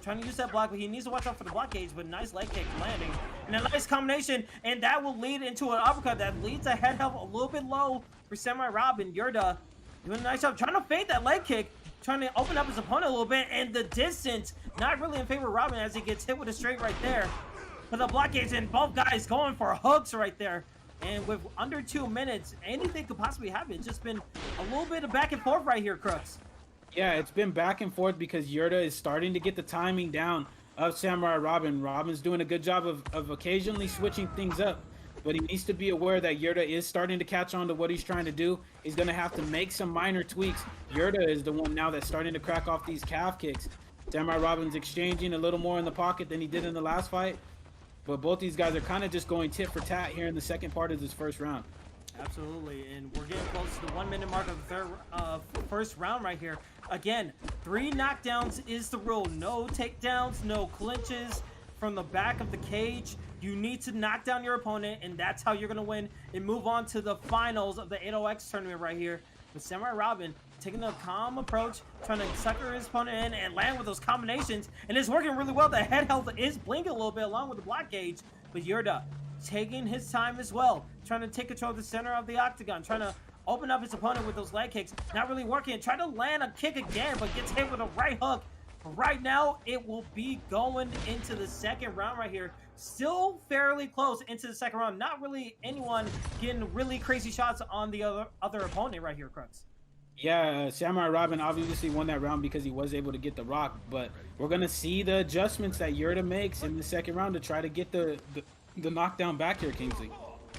trying to use that block, but he needs to watch out for the block gauge. But nice leg kick landing, and a nice combination, and that will lead into an uppercut that leads the head held a little bit low for Samurai Robin. Yurda Doing a nice job trying to fade that leg kick, trying to open up his opponent a little bit, and the distance not really in favor of Robin as he gets hit with a straight right there. But the blockades and both guys going for hooks right there. And with under 2 minutes, anything could possibly happen. It's just been a little bit of back and forth right here, Crooks. Yeah, it's been back and forth because Yurda is starting to get the timing down of Samurai Robin. Robin's doing a good job of occasionally switching things up, but he needs to be aware that Yurda is starting to catch on to what he's trying to do. He's going to have to make some minor tweaks. Yurda is the one now that's starting to crack off these calf kicks. Samurai Robin's exchanging a little more in the pocket than he did in the last fight, but both these guys are kind of just going tit for tat here in the second part of this first round. Absolutely, and we're getting close to the 1 minute mark of the first round right here. Again, 3 knockdowns is the rule. No takedowns, no clinches from the back of the cage. You need to knock down your opponent, and that's how you're going to win and move on to the finals of the 8ox tournament right here. With Samurai Robin taking a calm approach, trying to sucker his opponent in and land with those combinations, and it's working really well. The head health is blinking a little bit along with the block gauge, but Yurda taking his time as well, trying to take control of the center of the octagon, trying to open up his opponent with those leg kicks, not really working, trying to land a kick again, but gets hit with a right hook. Right now, it will be going into the second round right here. Still fairly close into the second round. Not really anyone getting really crazy shots on the other opponent right here, Crux. Yeah, Samurai Robin obviously won that round because he was able to get the rock, but we're going to see the adjustments that Yurda makes in the second round to try to get the knockdown back here, Kingsley.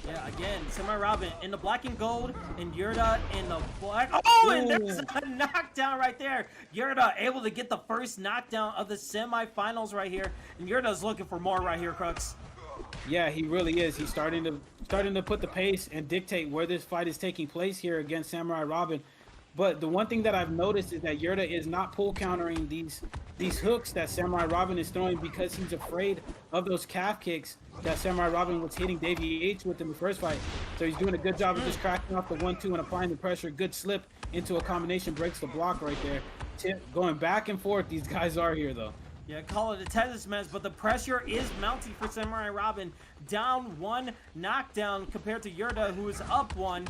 Yeah, again, Samurai Robin in the black and gold, and Yurda in the black. Oh, and there's a knockdown right there. Yurda able to get the first knockdown of the semifinals right here, and Yurda's looking for more right here, Crux. Yeah, he really is. He's starting to put the pace and dictate where this fight is taking place here against Samurai Robin. But the one thing that I've noticed is that Yurda is not pull countering these hooks that Samurai Robin is throwing because he's afraid of those calf kicks that Samurai Robin was hitting Davey H with in the first fight. So he's doing a good job of just cracking off the 1-2 and applying the pressure. Good slip into a combination, breaks the block right there. Going back and forth, these guys are here though. Yeah, call it a tennis match, but the pressure is mounting for Samurai Robin. Down 1 knockdown compared to Yurda, who is up 1.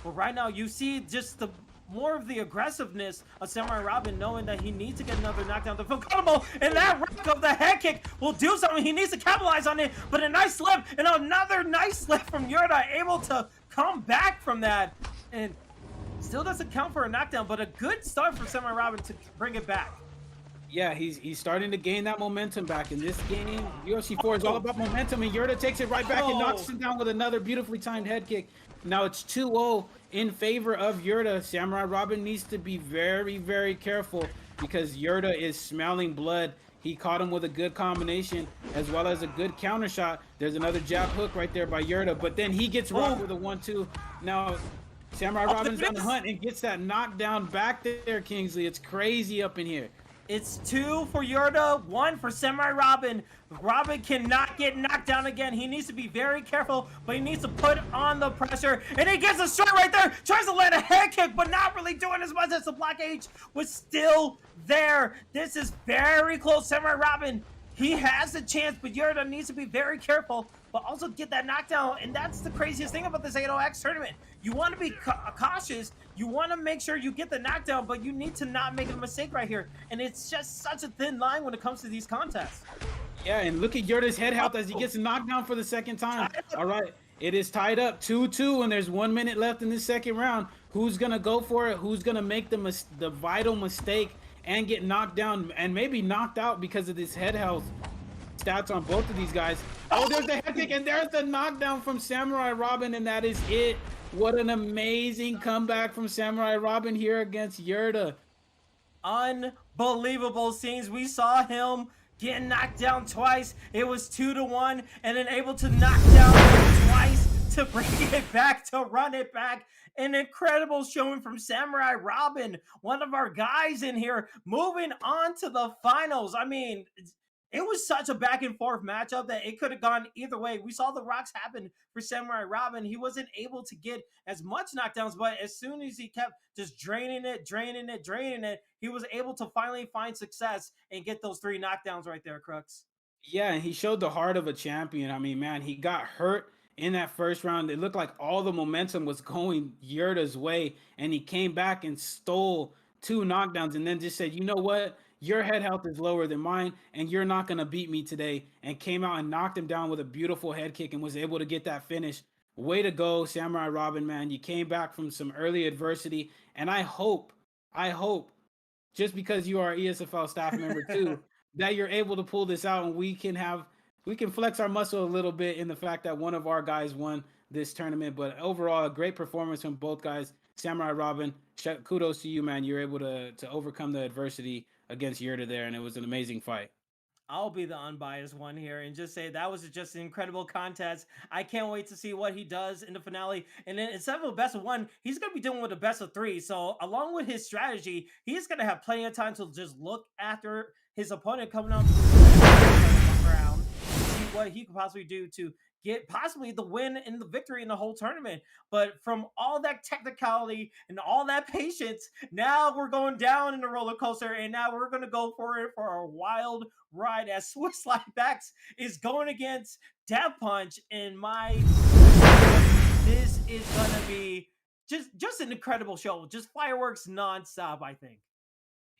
But right now, you see just the more of the aggressiveness of Samurai Robin, knowing that he needs to get another knockdown to feel comfortable, and that rack of the head kick will do something. He needs to capitalize on it, but a nice slip and another nice slip from Yurda, able to come back from that, and still doesn't count for a knockdown, but a good start for Samurai Robin to bring it back. Yeah, he's starting to gain that momentum back in this game. UFC 4 is all about momentum, and Yurda takes it right back and knocks him down with another beautifully timed head kick. Now it's 2-0 in favor of Yurda. Samurai Robin needs to be very, very careful because Yurda is smelling blood. He caught him with a good combination as well as a good counter shot. There's another jab hook right there by Yurda, but then he gets rocked with a 1-2. Now Samurai Robin's on the hunt and gets that knockdown back there, Kingsley. It's crazy up in here. It's 2 for Yurda, 1 for Samurai Robin. Robin cannot get knocked down again. He needs to be very careful, but he needs to put on the pressure. And he gets a strike right there. Tries to land a head kick, but not really doing as much as the blockage was still there. This is very close. Samurai Robin, he has a chance, but Yurda needs to be very careful, but also get that knockdown. And that's the craziest thing about this 8ox tournament. You want to be cautious. You want to make sure you get the knockdown, but you need to not make a mistake right here. And it's just such a thin line when it comes to these contests. Yeah, and look at Yurda's head health as he gets knocked down for the second time. All right, it is tied up 2-2, and there's 1 minute left in this second round. Who's going to go for it? Who's going to make the vital mistake and get knocked down and maybe knocked out because of this head health stats on both of these guys? Oh, there's the head kick, and there's the knockdown from Samurai Robin, and that is it. What an amazing comeback from Samurai Robin here against Yurda. Unbelievable scenes. We saw him getting knocked down twice. It was 2-1, and then able to knock down twice to bring it back, to run it back. An incredible showing from Samurai Robin, one of our guys in here, moving on to the finals. I mean, it was such a back and forth matchup that it could have gone either way. We saw the rocks happen for Samurai Robin. He wasn't able to get as much knockdowns, but as soon as he kept just draining it, he was able to finally find success and get those 3 knockdowns right there, Crux. Yeah, and he showed the heart of a champion. I mean, man, he got hurt in that first round. It looked like all the momentum was going Yurda's way, and he came back and stole 2 knockdowns, and then just said, "You know what? Your head health is lower than mine, and you're not gonna beat me today." And came out and knocked him down with a beautiful head kick, and was able to get that finish. Way to go, Samurai Robin, man! You came back from some early adversity, and I hope, just because you are an ESFL staff member too, that you're able to pull this out, and we can flex our muscle a little bit in the fact that one of our guys won this tournament. But overall, a great performance from both guys. Samurai Robin, kudos to you, man. You're able to overcome the adversity against Yurda there, and it was an amazing fight. I'll be the unbiased one here and just say that was just an incredible contest. I can't wait to see what he does in the finale. And then instead of a best of one, he's going to be doing with a best of three. So along with his strategy, he's going to have plenty of time to just look after his opponent coming out to the round, see what he could possibly do to get possibly the win and the victory in the whole tournament. But from all that technicality and all that patience, now we're going down in the roller coaster, and now we're going to go for it for a wild ride as Swiss Lightbacks is going against Death Punch. And this is going to be just an incredible show, just fireworks nonstop, I think.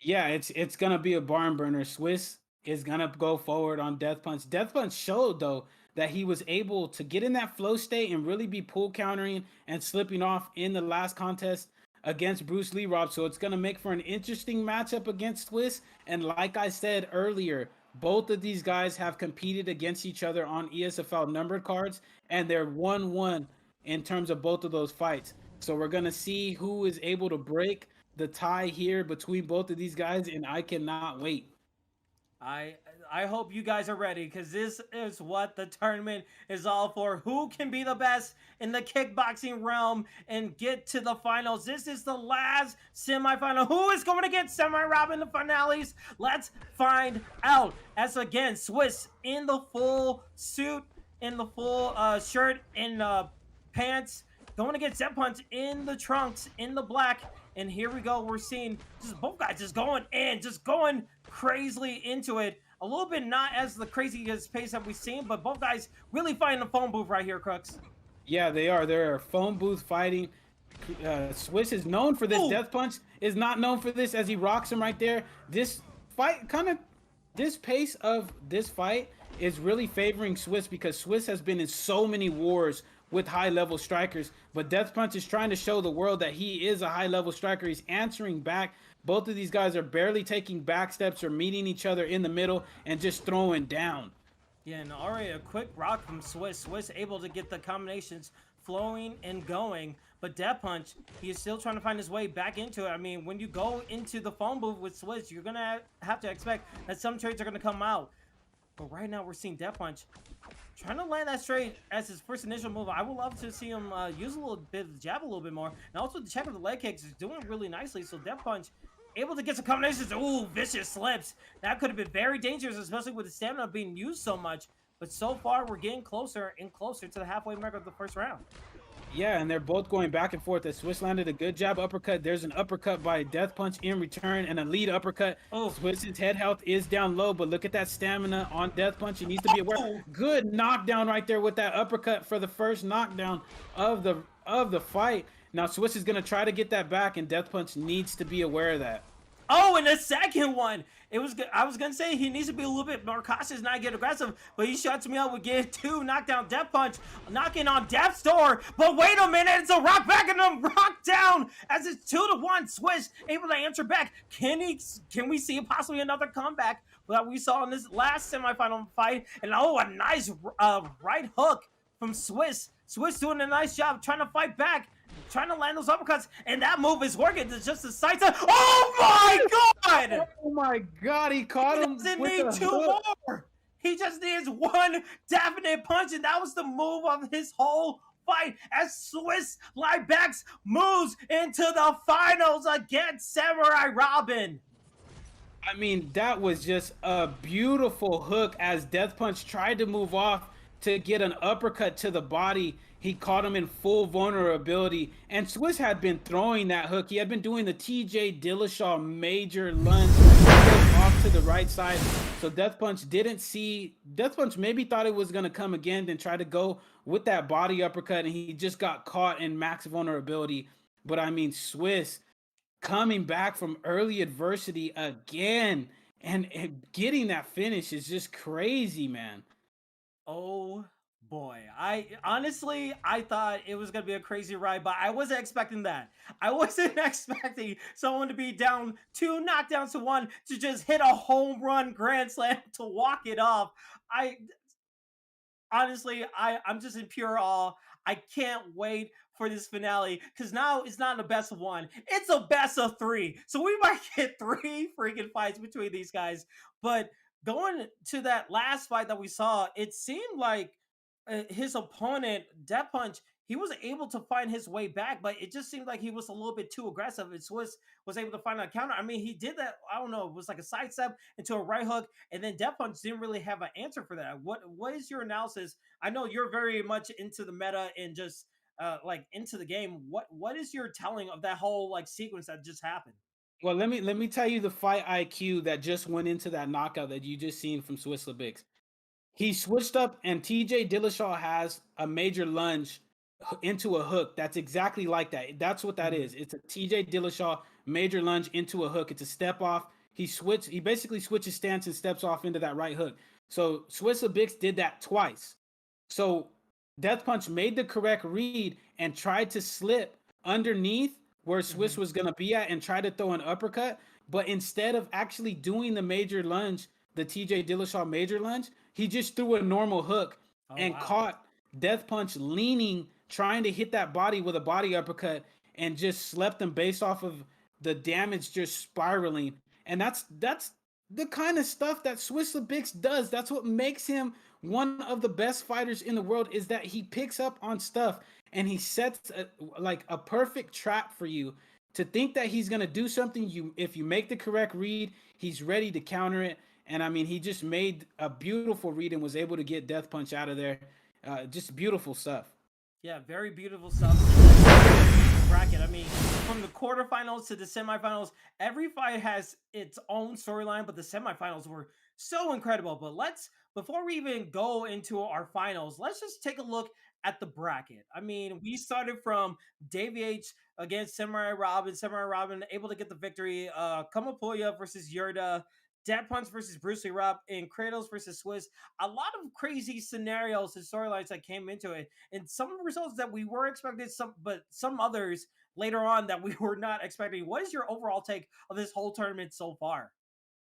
Yeah, it's gonna be a barn burner. Swiss is gonna go forward on Death Punch. Death Punch showed though that he was able to get in that flow state and really be pull countering and slipping off in the last contest against Bruce Lee Rob. So it's gonna make for an interesting matchup against Swiss. And like I said earlier, both of these guys have competed against each other on ESFL numbered cards, and they're 1-1 in terms of both of those fights. So we're gonna see who is able to break the tie here between both of these guys, and I cannot wait. I I hope you guys are ready because this is what the tournament is all for. Who can be the best in the kickboxing realm and get to the finals? This is the last semifinal. Who is going against Samurai Robin in the finales? Let's find out. As again, Swiss in the full suit, in the full shirt, in pants, going against Death Punch in the trunks, in the black. And here we go. We're seeing just both guys just going in, just going crazily into it. A little bit not as the craziest pace that we've seen, but both guys really fighting the phone booth right here, Crooks. Yeah, they are. They're phone booth fighting. Swiss is known for this. Ooh. Death Punch is not known for this as he rocks him right there. This fight this pace of this fight is really favoring Swiss because Swiss has been in so many wars with high-level strikers, but Death Punch is trying to show the world that he is a high-level striker. He's answering back. Both of these guys are barely taking back steps or meeting each other in the middle and just throwing down. Yeah, and already a quick rock from Swiss. Swiss able to get the combinations flowing and going, but Death Punch, he is still trying to find his way back into it. I mean, when you go into the phone booth with Swiss, you're going to have to expect that some trades are going to come out. But right now, we're seeing Death Punch trying to land that straight as his first initial move. I would love to see him use a little bit of the jab a little bit more. And also the check of the leg kicks is doing really nicely. So Death Punch able to get some combinations. Ooh, vicious slips. That could have been very dangerous, especially with the stamina being used so much. But so far, we're getting closer and closer to the halfway mark of the first round. Yeah, and they're both going back and forth. As Swiss landed a good jab uppercut, there's an uppercut by Death Punch in return and a lead uppercut. Oh, Swiss's head health is down low, but look at that stamina on Death Punch. He needs to be aware. Good knockdown right there with that uppercut for the first knockdown of the fight. Now Swiss is going to try to get that back, and Death Punch needs to be aware of that. Oh, and the second one. It was good. I was gonna say he needs to be a little bit more cautious, not get aggressive, but he shuts me up with getting 2 knockdown Death Punch, knocking on Death's door. But wait a minute, it's a rock back and a rock down as it's 2-1. Swiss able to answer back. Can we see possibly another comeback that we saw in this last semifinal fight? And oh, a nice right hook from Swiss. Swiss doing a nice job trying to fight back, trying to land those uppercuts, and that move is working. It's just a sight. Oh my god! Oh my god, he caught him. He doesn't need 2 more. He just needs 1 definite punch, and that was the move of his whole fight as Swiss Lightbacks moves into the finals against Samurai Robin. I mean, that was just a beautiful hook as Death Punch tried to move off to get an uppercut to the body. He caught him in full vulnerability, and Swiss had been throwing that hook. He had been doing the TJ Dillashaw major lunge off to the right side. So Death Punch didn't see. Death Punch maybe thought it was gonna come again, then try to go with that body uppercut, and he just got caught in max vulnerability. But I mean, Swiss coming back from early adversity again and getting that finish is just crazy, man. Oh boy. I honestly I thought it was gonna be a crazy ride, but I wasn't expecting that. I wasn't expecting someone to be down 2 knockdowns to 1 to just hit a home run grand slam to walk it off. I honestly, I'm just in pure awe. I can't wait for this finale because now it's not a best of one, it's a best of three. So we might get three freaking fights between these guys. But going to that last fight that we saw, it seemed like his opponent, Death Punch, he was able to find his way back, but it just seemed like he was a little bit too aggressive. And Swiss was able to find a counter. I mean, he did that. I don't know. It was like a sidestep into a right hook, and then Death Punch didn't really have an answer for that. What is your analysis? I know you're very much into the meta and just like into the game. What is your telling of that whole like sequence that just happened? Well, let me tell you the fight IQ that just went into that knockout that you just seen from Swiss Lebix. He switched up, and TJ Dillashaw has a major lunge into a hook. That's exactly like that. That's what that Mhm. is. It's a TJ Dillashaw major lunge into a hook. It's a step off. He basically switches stance and steps off into that right hook. So Swiss Bix did that twice. So Death Punch made the correct read and tried to slip underneath where Swiss Mhm. was gonna be at and try to throw an uppercut. But instead of actually doing the major lunge, the TJ Dillashaw major lunge, he just threw a normal hook Oh and wow. caught Death Punch leaning, trying to hit that body with a body uppercut, and just slept him based off of the damage just spiraling. And that's the kind of stuff that Swiss Bix does. That's what makes him one of the best fighters in the world, is that he picks up on stuff and he sets like a perfect trap for you to think that he's gonna do something. You, if you make the correct read, he's ready to counter it. And I mean, he just made a beautiful read and was able to get Death Punch out of there. Just beautiful stuff. Yeah, very beautiful stuff. And then the bracket. I mean, from the quarterfinals to the semifinals, every fight has its own storyline, but the semifinals were so incredible. But let's, before we even go into our finals, let's just take a look at the bracket. I mean, we started from Davey against Samurai Robin. Samurai Robin able to get the victory. Kamapuya versus Yurda. Dead Punch versus Bruce Lee Rob, and Kratos versus Swiss. A lot of crazy scenarios and storylines that came into it, and some results that we were expecting, some but some others later on that we were not expecting. What is your overall take of this whole tournament so far?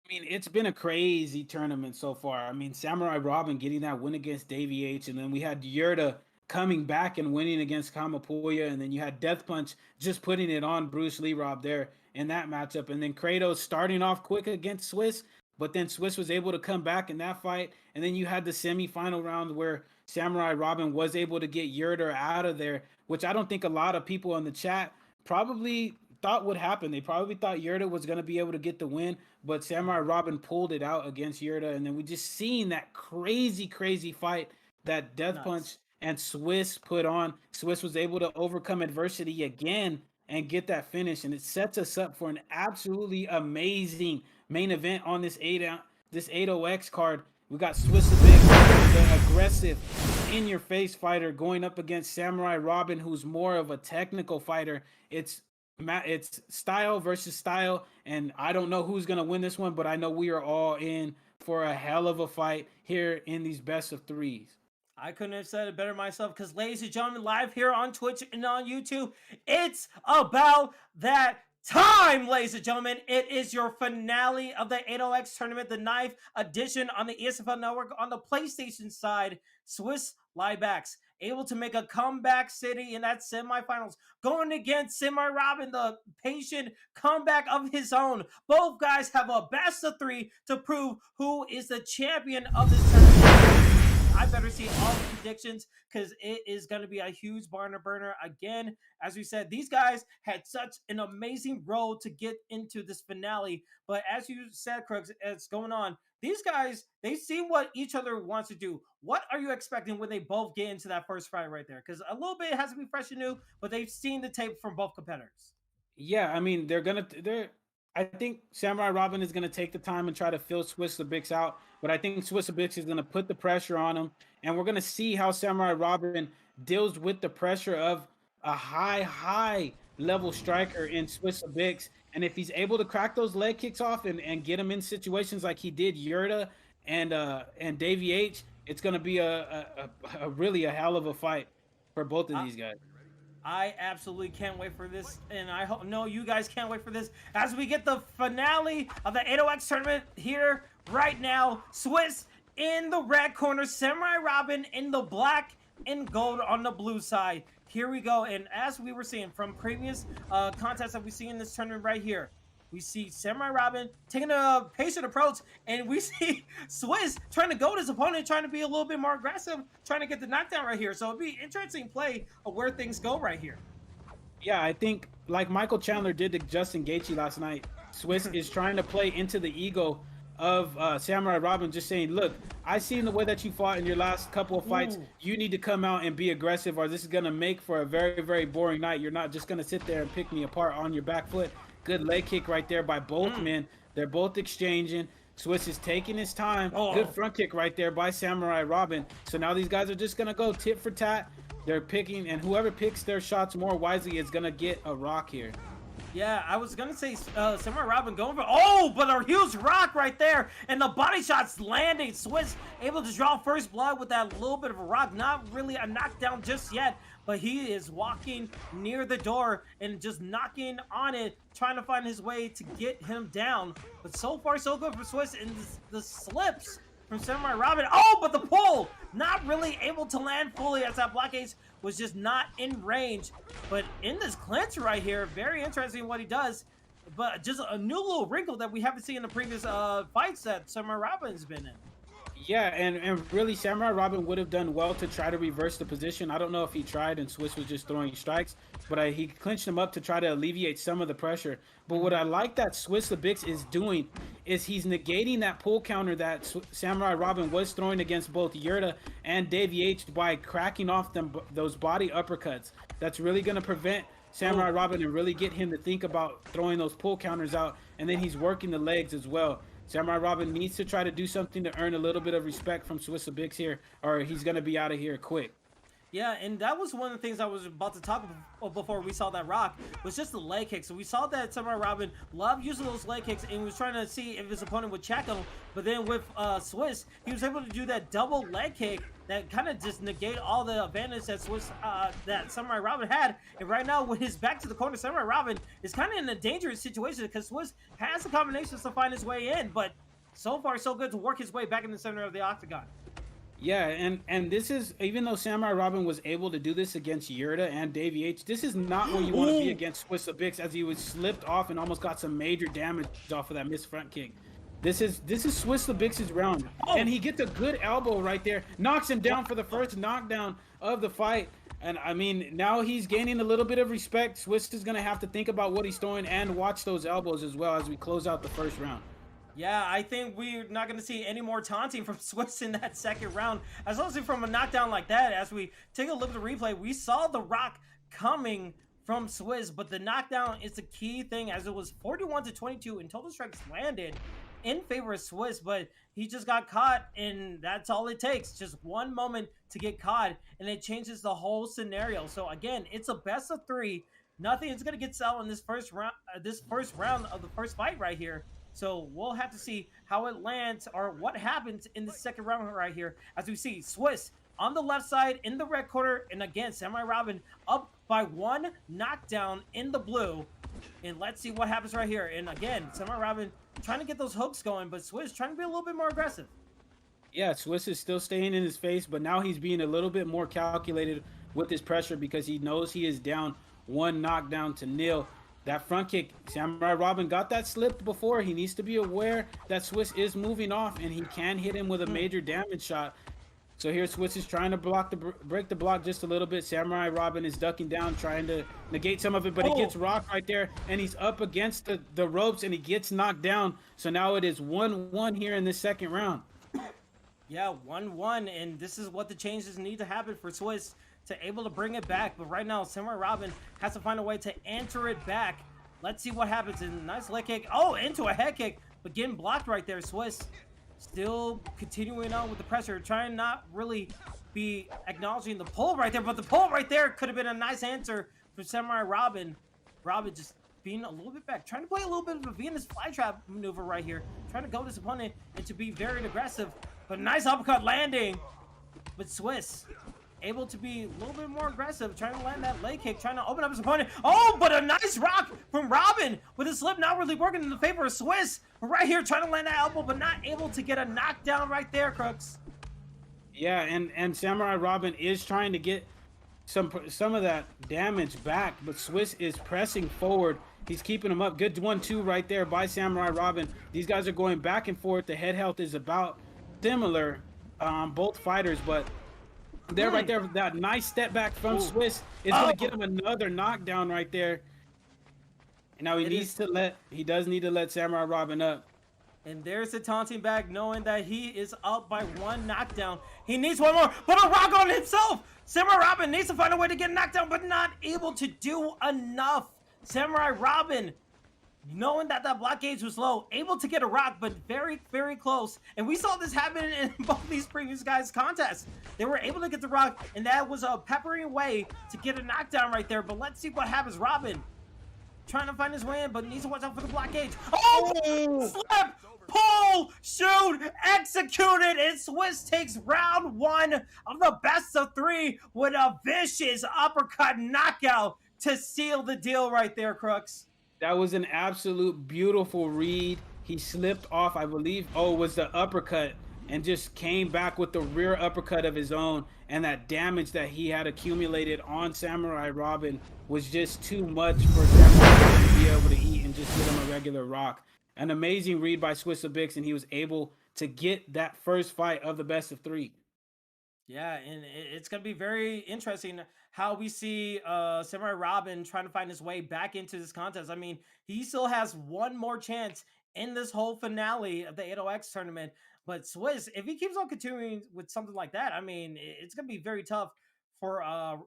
I mean, it's been a crazy tournament so far. I mean, Samurai Robin getting that win against Davey H, and then we had Yurda coming back and winning against Kamapuya, and then you had Death Punch just putting it on Bruce Lee Rob there in that matchup, and then Kratos starting off quick against Swiss, but then Swiss was able to come back in that fight, and then you had the semifinal round where Samurai Robin was able to get Yurda out of there, which I don't think a lot of people in the chat probably thought would happen. They probably thought Yurda was going to be able to get the win, but Samurai Mhm. Robin pulled it out against Yurda, and then we just seen that crazy, crazy fight that Death Punch Nuts. and Swiss put on. Swiss was able to overcome adversity again and get that finish, and it sets us up for an absolutely amazing main event on this 8ox card. We got Swiss Big, the aggressive, in-your-face fighter, going up against Samurai Robin, who's more of a technical fighter. It's style versus style, and I don't know who's gonna win this one, but I know we are all in for a hell of a fight here in these best of threes. I couldn't have said it better myself because, ladies and gentlemen, live here on Twitch and on YouTube, it's about that time, ladies and gentlemen. It is your finale of the 8ox tournament, the ninth edition on the ESFL network. On the PlayStation side, Swiss Liebacks able to make a comeback city in that semifinals, going against Samurai Robin, the patient comeback of his own. Both guys have a best of three to prove who is the champion of this tournament. I better see all the predictions because it is going to be a huge barn burner. Again, as we said, these guys had such an amazing road to get into this finale. But as you said, Crooks, it's going on. These guys, they see what each other wants to do. What are you expecting when they both get into that first fight right there? Because a little bit has to be fresh and new, but they've seen the tape from both competitors. Yeah, I mean, I think Samurai Robin is gonna take the time and try to fill Swiss the Bix out, but I think Swiss the Bix is gonna put the pressure on him, and we're gonna see how Samurai Robin deals with the pressure of a high level striker in Swiss the Bix. And if he's able to crack those leg kicks off and get him in situations like he did Yurda and Davey H, it's gonna be a really a hell of a fight for both of these guys. I absolutely can't wait for this, and I hope no, you guys can't wait for this as we get the finale of the 8ox tournament here right now. Swiss in the red corner, Samurai Robin in the black and gold on the blue side. Here we go, and as we were seeing from previous contests that we see in this tournament right here, we see Samurai Robin taking a patient approach, and we see Swiss trying to goad his opponent, trying to be a little bit more aggressive, trying to get the knockdown right here. So it'll be interesting play of where things go right here. Yeah, I think like Michael Chandler did to Justin Gaethje last night, Swiss is trying to play into the ego of Samurai Robin, just saying, look, I seen the way that you fought in your last couple of fights. Ooh. You need to come out and be aggressive, or this is going to make for a very, very boring night. You're not just going to sit there and pick me apart on your back foot. Good leg kick right there by both men. They're both exchanging. Swiss is taking his time. Good front kick right there by Samurai Robin. So now these guys are just going to go tit for tat. They're picking, and whoever picks their shots more wisely is going to get a rock here. Yeah, I was going to say Samurai Robin going for, but a huge rock right there. And the body shots landing. Swiss able to draw first blood with that little bit of a rock. Not really a knockdown just yet, but he is walking near the door and just knocking on it, trying to find his way to get him down. But so far, so good for Swiss. And the slips from Samurai Robin. But the pull! Not really able to land fully as that blockade was just not in range. But in this clinch right here, very interesting what he does. But just a new little wrinkle that we haven't seen in the previous fights that Samurai Robin's been in. Yeah, and really, Samurai Robin would have done well to try to reverse the position. I don't know if he tried and Swiss was just throwing strikes, but he clinched him up to try to alleviate some of the pressure. But what I like that Swiss the Bix is doing is he's negating that pull counter that Samurai Robin was throwing against both Yurda and Davey H by cracking off those body uppercuts. That's really going to prevent Samurai Robin and really get him to think about throwing those pull counters out, and then he's working the legs as well. Samurai Robin needs to try to do something to earn a little bit of respect from Swiss the Bix here, or he's going to be out of here quick. Yeah, and that was one of the things I was about to talk about before we saw that rock, was just the leg kicks. So we saw that Samurai Robin loved using those leg kicks and was trying to see if his opponent would check him. But then with Swiss, he was able to do that double leg kick that kind of just negate all the advantage that that Samurai Robin had. And right now, with his back to the corner, Samurai Robin is kind of in a dangerous situation because Swiss has the combinations to find his way in. But so far, so good to work his way back in the center of the octagon. Yeah, and this is, even though Samurai Robin was able to do this against Yurda and Davey H, this is not where you want to be against Swiss the Bix, as he was slipped off and almost got some major damage off of that missed front kick. This is Swiss the Bix's round, and he gets a good elbow right there, knocks him down for the first knockdown of the fight. And I mean, now he's gaining a little bit of respect. Swiss is going to have to think about what he's throwing and watch those elbows as well as we close out the first round. Yeah, I think we're not going to see any more taunting from Swiss in that second round, as well as from a knockdown like that. As we take a look at the replay, we saw the rock coming from Swiss, but the knockdown is the key thing, as it was 41-22 and total strikes landed in favor of Swiss, but he just got caught, and that's all it takes. Just one moment to get caught, and it changes the whole scenario. So again, it's a best of three. Nothing is going to get settled in this first round of the first fight right here. So we'll have to see how it lands or what happens in the second round right here, as we see Swiss on the left side in the red corner, and again, Samurai Robin up by one knockdown in the blue. And let's see what happens right here. And again, Samurai Robin trying to get those hooks going, but Swiss trying to be a little bit more aggressive. Yeah, Swiss is still staying in his face, but now he's being a little bit more calculated with his pressure because he knows he is down one knockdown to nil. That front kick, Samurai Robin got that slipped before. He needs to be aware that Swiss is moving off and he can hit him with a major damage shot. So here Swiss is trying to break the block just a little bit. Samurai Robin is ducking down, trying to negate some of it, but he gets rocked right there, and he's up against the ropes, and he gets knocked down. So now it is 1-1 here in this second round. Yeah, 1-1, and this is what the changes need to happen for Swiss to able to bring it back. But right now, Samurai Robin has to find a way to enter it back. Let's see what happens. And nice leg kick. Oh, into a head kick, but getting blocked right there. Swiss still continuing on with the pressure, trying not really be acknowledging the pull right there, but the pull right there could have been a nice answer for Samurai Robin. Robin just being a little bit back, trying to play a little bit of a Venus flytrap maneuver right here, trying to go to his opponent and to be very aggressive, but nice uppercut landing. But Swiss able to be a little bit more aggressive, trying to land that leg kick, trying to open up his opponent. Oh, but a nice rock from Robin with his slip not really working in the favor of Swiss. Right here, trying to land that elbow, but not able to get a knockdown right there, Crooks. Yeah, and Samurai Robin is trying to get some of that damage back, but Swiss is pressing forward. He's keeping him up. Good 1-2 right there by Samurai Robin. These guys are going back and forth. The head health is about similar, both fighters, but there right there, that nice step back from Swiss is going to get him another knockdown right there. And now he does need to let Samurai Robin up. And there's the taunting back, knowing that he is up by 1 knockdown. He needs one more, but a rock on himself. Samurai Robin needs to find a way to get knocked down, but not able to do enough. Samurai Robin, knowing that that block gauge was low, able to get a rock, but very, very close. And we saw this happen in both these previous guys' contests. They were able to get the rock, and that was a peppering way to get a knockdown right there. But let's see what happens. Robin trying to find his way in, but needs to watch out for the block gauge. Oh! Slip! Pull! Shoot! Executed! And Swiss takes round 1 of the best of 3 with a vicious uppercut knockout to seal the deal right there, Crooks. That was an absolute beautiful read. He slipped off, I believe, it was the uppercut, and just came back with the rear uppercut of his own. And that damage that he had accumulated on Samurai Robin was just too much for Samurai to be able to eat and just give him a regular rock. An amazing read by Swiss Bix, and he was able to get that first fight of the best of 3. Yeah, and it's going to be very interesting how we see Samurai Robin trying to find his way back into this contest. I mean, he still has one more chance in this whole finale of the 8ox tournament. But Swiss, if he keeps on continuing with something like that, I mean, it's going to be very tough for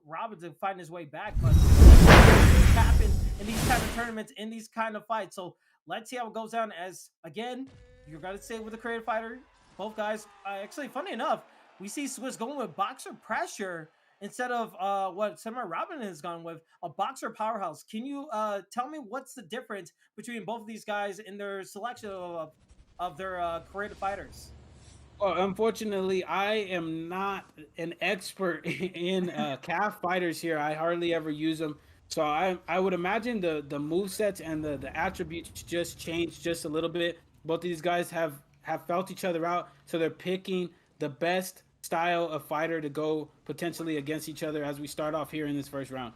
Robin to find his way back. But things happen in these kind of tournaments, in these kind of fights. So let's see how it goes down. As, again, you're going to stay with the creative fighter. Both guys, actually, funny enough, we see Swiss going with boxer pressure instead of what Samurai Robin has gone with, a boxer powerhouse. Can you tell me what's the difference between both of these guys in their selection of their creative fighters? Well, unfortunately, I am not an expert in calf fighters here. I hardly ever use them. So I would imagine the movesets and the attributes just changed just a little bit. Both of these guys have felt each other out, so they're picking the best style of fighter to go potentially against each other as we start off here in this first round.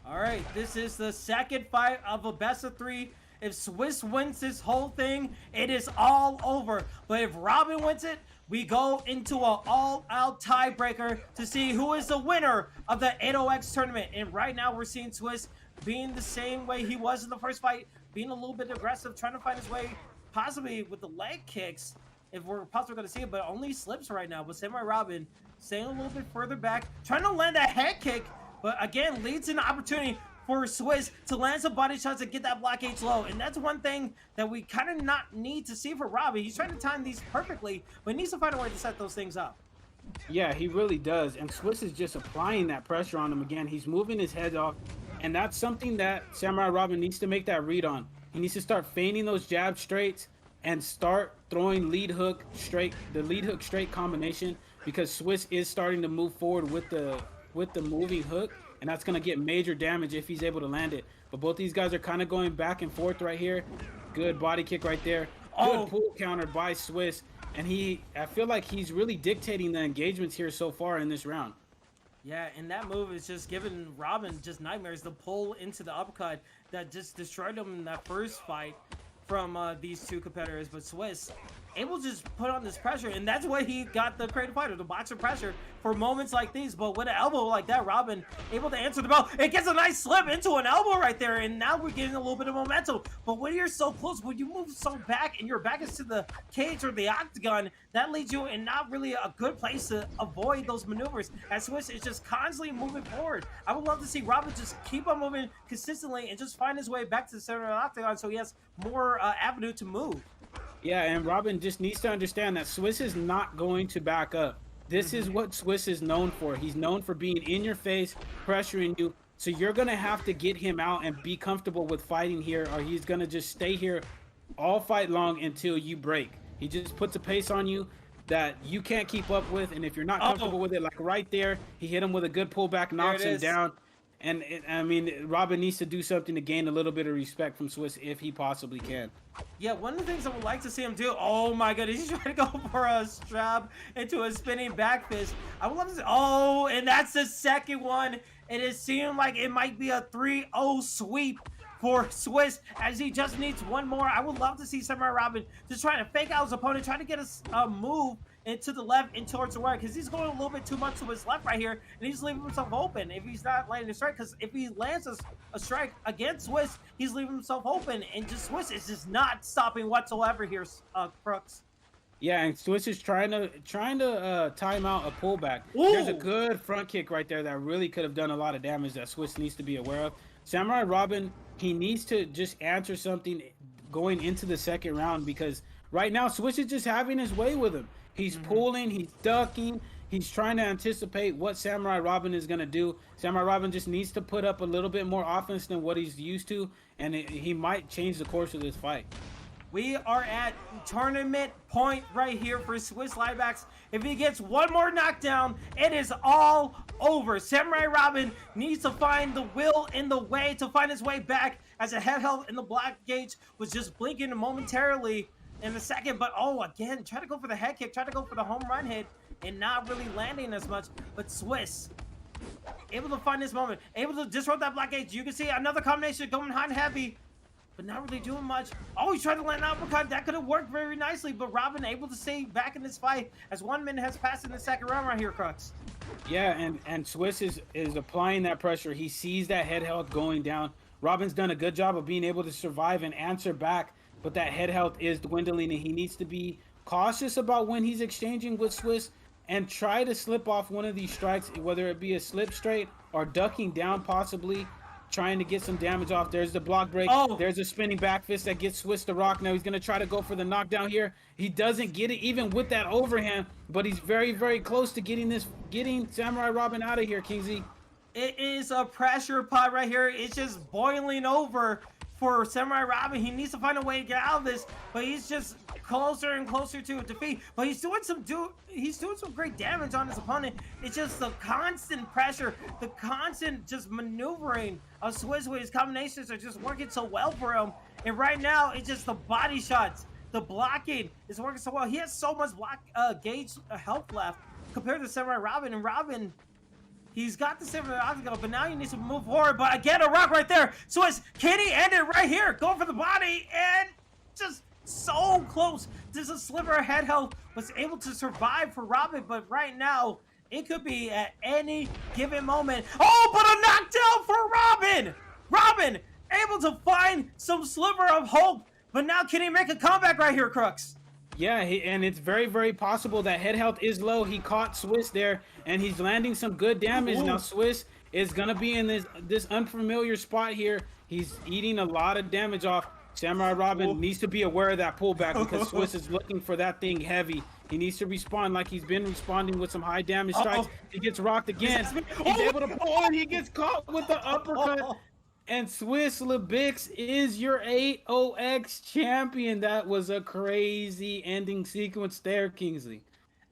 All right, this is the second fight of a best of 3. If Swiss wins this whole thing, it is all over. But if Robin wins it, we go into an all-out tiebreaker to see who is the winner of the 8ox tournament. And right now we're seeing Swiss being the same way he was in the first fight, being a little bit aggressive, trying to find his way possibly with the leg kicks, if we're possibly going to see it, but only slips right now. But Samurai Robin staying a little bit further back, trying to land a head kick, but again, leads an opportunity for Swiss to land some body shots and get that block gauge low. And that's one thing that we kind of not need to see for Robin. He's trying to time these perfectly, but he needs to find a way to set those things up. Yeah, he really does. And Swiss is just applying that pressure on him again. He's moving his head off, and that's something that Samurai Robin needs to make that read on. He needs to start feigning those jab straights and start throwing lead hook straight combination, because Swiss is starting to move forward with the moving hook, and that's going to get major damage if he's able to land it. But both these guys are kind of going back and forth right here. Good body kick right there. Good pull counter by Swiss, and I feel like he's really dictating the engagements here so far in this round. Yeah, and that move is just giving Robin just nightmares. The pull into the uppercut that just destroyed him in that first fight from these two competitors. But Swiss able to just put on this pressure, and that's what he got the creative fighter, the boxer pressure for moments like these. But with an elbow like that, Robin able to answer the bell. It gets a nice slip into an elbow right there, and now we're getting a little bit of momentum. But when you're so close, when you move so back and your back is to the cage or the octagon, that leads you in not really a good place to avoid those maneuvers. As Swiss is just constantly moving forward. I would love to see Robin just keep on moving consistently and just find his way back to the center of the octagon so he has more avenue to move. Yeah, and Robin just needs to understand that Swiss is not going to back up. This is what Swiss is known for. He's known for being in your face, pressuring you. So you're going to have to get him out and be comfortable with fighting here, or he's going to just stay here all fight long until you break. He just puts a pace on you that you can't keep up with, and if you're not comfortable with it, like right there, he hit him with a good pullback, knocks him down. And I mean, Robin needs to do something to gain a little bit of respect from Swiss if he possibly can. Yeah, one of the things I would like to see him do, oh my goodness, he's trying to go for a strap into a spinning back fist. I would love to see, oh, and that's the second one. It is seeming like it might be a 3-0 sweep for Swiss, as he just needs one more. I would love to see Samurai Robin just trying to fake out his opponent, trying to get a move into the left and towards the right, because he's going a little bit too much to his left right here, and he's leaving himself open if he's not landing a strike. Because if he lands a strike against Swiss, he's leaving himself open, and just Swiss is just not stopping whatsoever here, Crooks. Yeah, and Swiss is trying to time out a pullback. Ooh. There's a good front kick right there that really could have done a lot of damage that Swiss needs to be aware of. Samurai Robin, he needs to just answer something going into the second round, because right now Swiss is just having his way with him. He's pulling, he's ducking, he's trying to anticipate what Samurai Robin is going to do. Samurai Robin just needs to put up a little bit more offense than what he's used to, and he might change the course of this fight. We are at tournament point right here for Swiss Liebbachs. If he gets one more knockdown, it is all over. Samurai Robin needs to find the will in the way to find his way back, as the head held in the black gauge was just blinking momentarily in the second. But again, try to go for the head kick, try to go for the home run hit, and not really landing as much. But Swiss able to find this moment, able to disrupt that black gauge. You can see another combination going high and heavy, but not really doing much. Oh, he's trying to land an uppercut. That could have worked very nicely, but Robin able to stay back in this fight as 1 minute has passed in the second round right here, Crux. Yeah, and Swiss is applying that pressure. He sees that head health going down. Robin's done a good job of being able to survive and answer back, but that head health is dwindling, and he needs to be cautious about when he's exchanging with Swiss and try to slip off one of these strikes, whether it be a slip straight or ducking down, possibly trying to get some damage off. There's the block break. There's a spinning back fist that gets Swiss to rock. Now he's going to try to go for the knockdown here. He doesn't get it even with that overhand, but he's very, very close to getting Samurai Robin out of here, Kingsley. It is a pressure pot right here. It's just boiling over for Samurai Robin. He needs to find a way to get out of this, but he's just closer and closer to a defeat. But he's doing some great damage on his opponent. It's just the constant pressure, the constant just maneuvering of Swiss with his combinations are just working so well for him. And right now, it's just the body shots, the blocking is working so well. He has so much block gauge health left compared to Samurai Robin, and Robin, he's got the same octagon, but now he needs to move forward. But again, a rock right there. Swiss, can he end it right here? Go for the body, and just so close. There's a sliver of head health, was able to survive for Robin, but right now, it could be at any given moment. Oh, but a knockdown for Robin! Robin, able to find some sliver of hope, but now can he make a comeback right here, Crux? Yeah, and it's very, very possible that head health is low. He caught Swiss there, and he's landing some good damage. Now Swiss is going to be in this unfamiliar spot here. He's eating a lot of damage off. Samurai Robin needs to be aware of that pullback, because Swiss is looking for that thing heavy. He needs to respond like he's been responding with some high damage strikes. He gets rocked again. He's able to pull, and he gets caught with the uppercut. And Swiss Liebbachs is your 8ox champion. That was a crazy ending sequence there, Kingsley.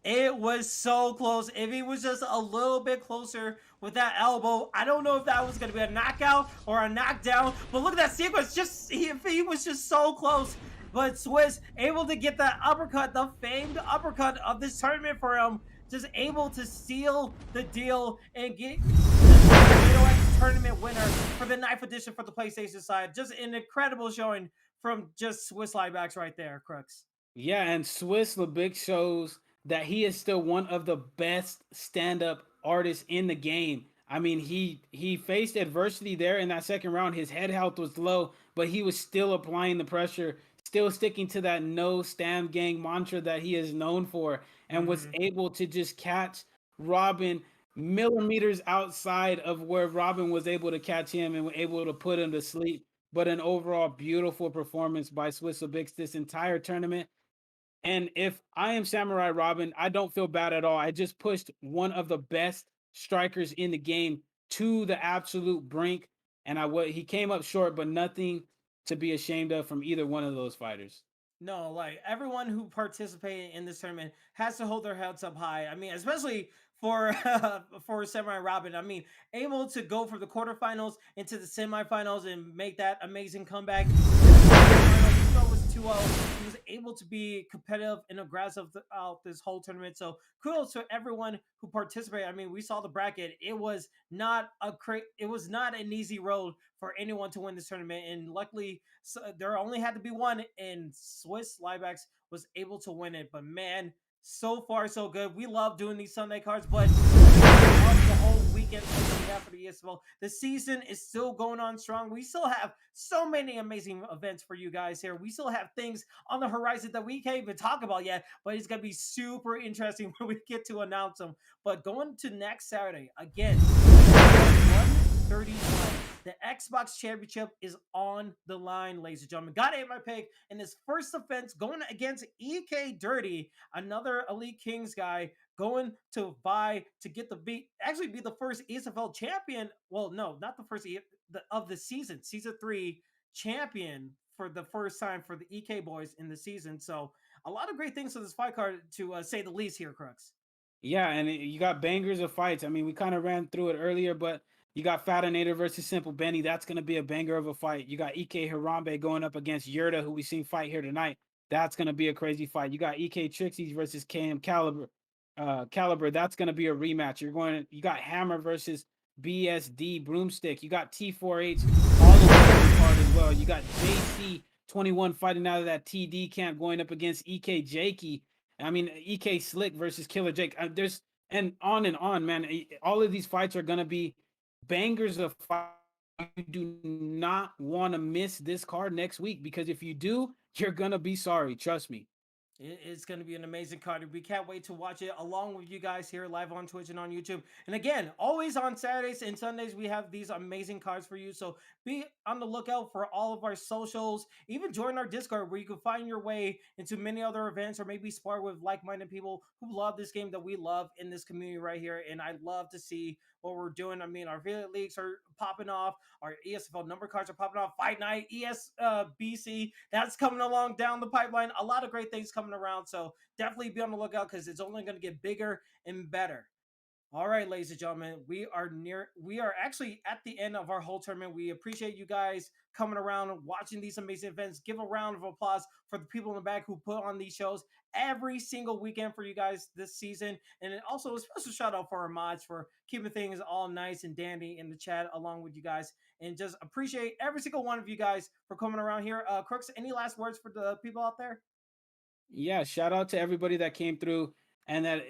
It was so close. If he was just a little bit closer with that elbow, I don't know if that was going to be a knockout or a knockdown. But look at that sequence. He was just so close. But Swiss able to get that uppercut, the famed uppercut of this tournament for him. Just able to seal the deal and get the tournament winner for the 9th edition for the PlayStation side. Just an incredible showing from just Swiss Liebbachs right there, Crooks. Yeah, and Swiss Lebic shows that he is still one of the best stand-up artists in the game. I mean, he faced adversity there in that second round. His head health was low, but he was still applying the pressure, still sticking to that no stam gang mantra that he is known for, and was Hmm. able to just catch Robin millimeters outside of where Robin was able to catch him and were able to put him to sleep. But an overall beautiful performance by Swiss Lebic this entire tournament. And if I am Samurai Robin, I don't feel bad at all. I just pushed one of the best strikers in the game to the absolute brink, and he came up short, but nothing to be ashamed of from either one of those fighters. No, like everyone who participated in this tournament has to hold their heads up high. I mean, especially for for Samurai Robin. I mean, able to go from the quarterfinals into the semifinals and make that amazing comeback. Even though it was 2-0, he was able to be competitive and aggressive throughout this whole tournament. So kudos to everyone who participated. I mean, we saw the bracket. It was not it was not an easy road for anyone to win this tournament, and luckily so there only had to be one, and Swiss Liebex was able to win it. But man, so far so good. We love doing these Sunday cards, but the whole weekend that we have for the ESFL. The season is still going on strong. We still have so many amazing events for you guys here. We still have things on the horizon that we can't even talk about yet, but it's gonna be super interesting when we get to announce them. But going to next Saturday again, 131. The Xbox Championship is on the line, ladies and gentlemen. Got it, my pick in his first defense, going against EK Dirty, another Elite Kings guy, going to vie to get the actually be the first ESFL champion. Well, no, not the first of the season 3 champion for the first time for the EK boys in the season. So a lot of great things for this fight card to say the least here, Crooks. Yeah, and you got bangers of fights. I mean, we kind of ran through it earlier, but you got Fatinator versus Simple Benny. That's going to be a banger of a fight. You got EK Harambe going up against Yurda, who we seen fight here tonight. That's going to be a crazy fight. You got EK Trixies versus KM Caliber. Caliber. That's going to be a rematch. You got Hammer versus BSD Broomstick. You got T4H all the way on the card as well. You got JC 21 fighting out of that TD camp going up against EK Jakey. I mean, EK Slick versus Killer Jake. There's and on, man. All of these fights are gonna be bangers of fight. You do not want to miss this card next week because if you do, you're gonna be sorry. Trust me. It's going to be an amazing card. We can't wait to watch it along with you guys here live on Twitch and on YouTube. And again, always on Saturdays and Sundays, we have these amazing cards for you. So be on the lookout for all of our socials. Even join our Discord where you can find your way into many other events or maybe spar with like minded people who love this game that we love in this community right here. And I love to see what we're doing. I mean, our affiliate leagues are popping off. Our ESFL number cards are popping off. Fight Night, BC, that's coming along down the pipeline. A lot of great things coming around. So definitely be on the lookout because it's only going to get bigger and better. All right, ladies and gentlemen, we are actually at the end of our whole tournament. We appreciate you guys coming around and watching these amazing events. Give a round of applause for the people in the back who put on these shows every single weekend for you guys this season. And also a special shout out for our mods for keeping things all nice and dandy in the chat along with you guys. And just appreciate every single one of you guys for coming around here. Crooks, any last words for the people out there? Yeah, shout out to everybody that came through and that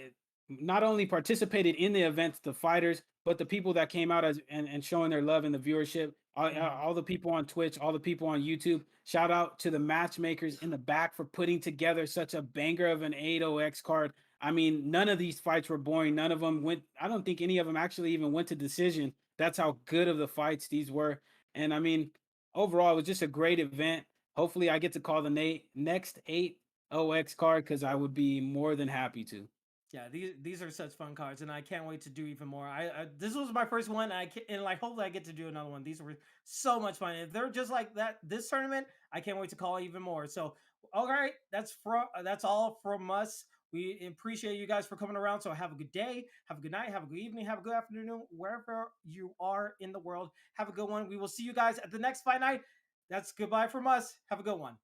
not only participated in the events, the fighters, but the people that came out and showing their love and the viewership. Mm-hmm. All the people on Twitch, all the people on YouTube. Shout out to the matchmakers in the back for putting together such a banger of an 8ox card. I mean, none of these fights were boring. None of them went. I don't think any of them actually even went to decision. That's how good of the fights these were. And I mean, overall, it was just a great event. Hopefully, I get to call the next 8ox card because I would be more than happy to. Yeah, these are such fun cards, and I can't wait to do even more. I this was my first one, and and like hopefully I get to do another one. These were so much fun. If they're just like that this tournament, I can't wait to call even more. So, all right, that's all from us. We appreciate you guys for coming around. So have a good day, have a good night, have a good evening, have a good afternoon, wherever you are in the world. Have a good one. We will see you guys at the next fight night. That's goodbye from us. Have a good one.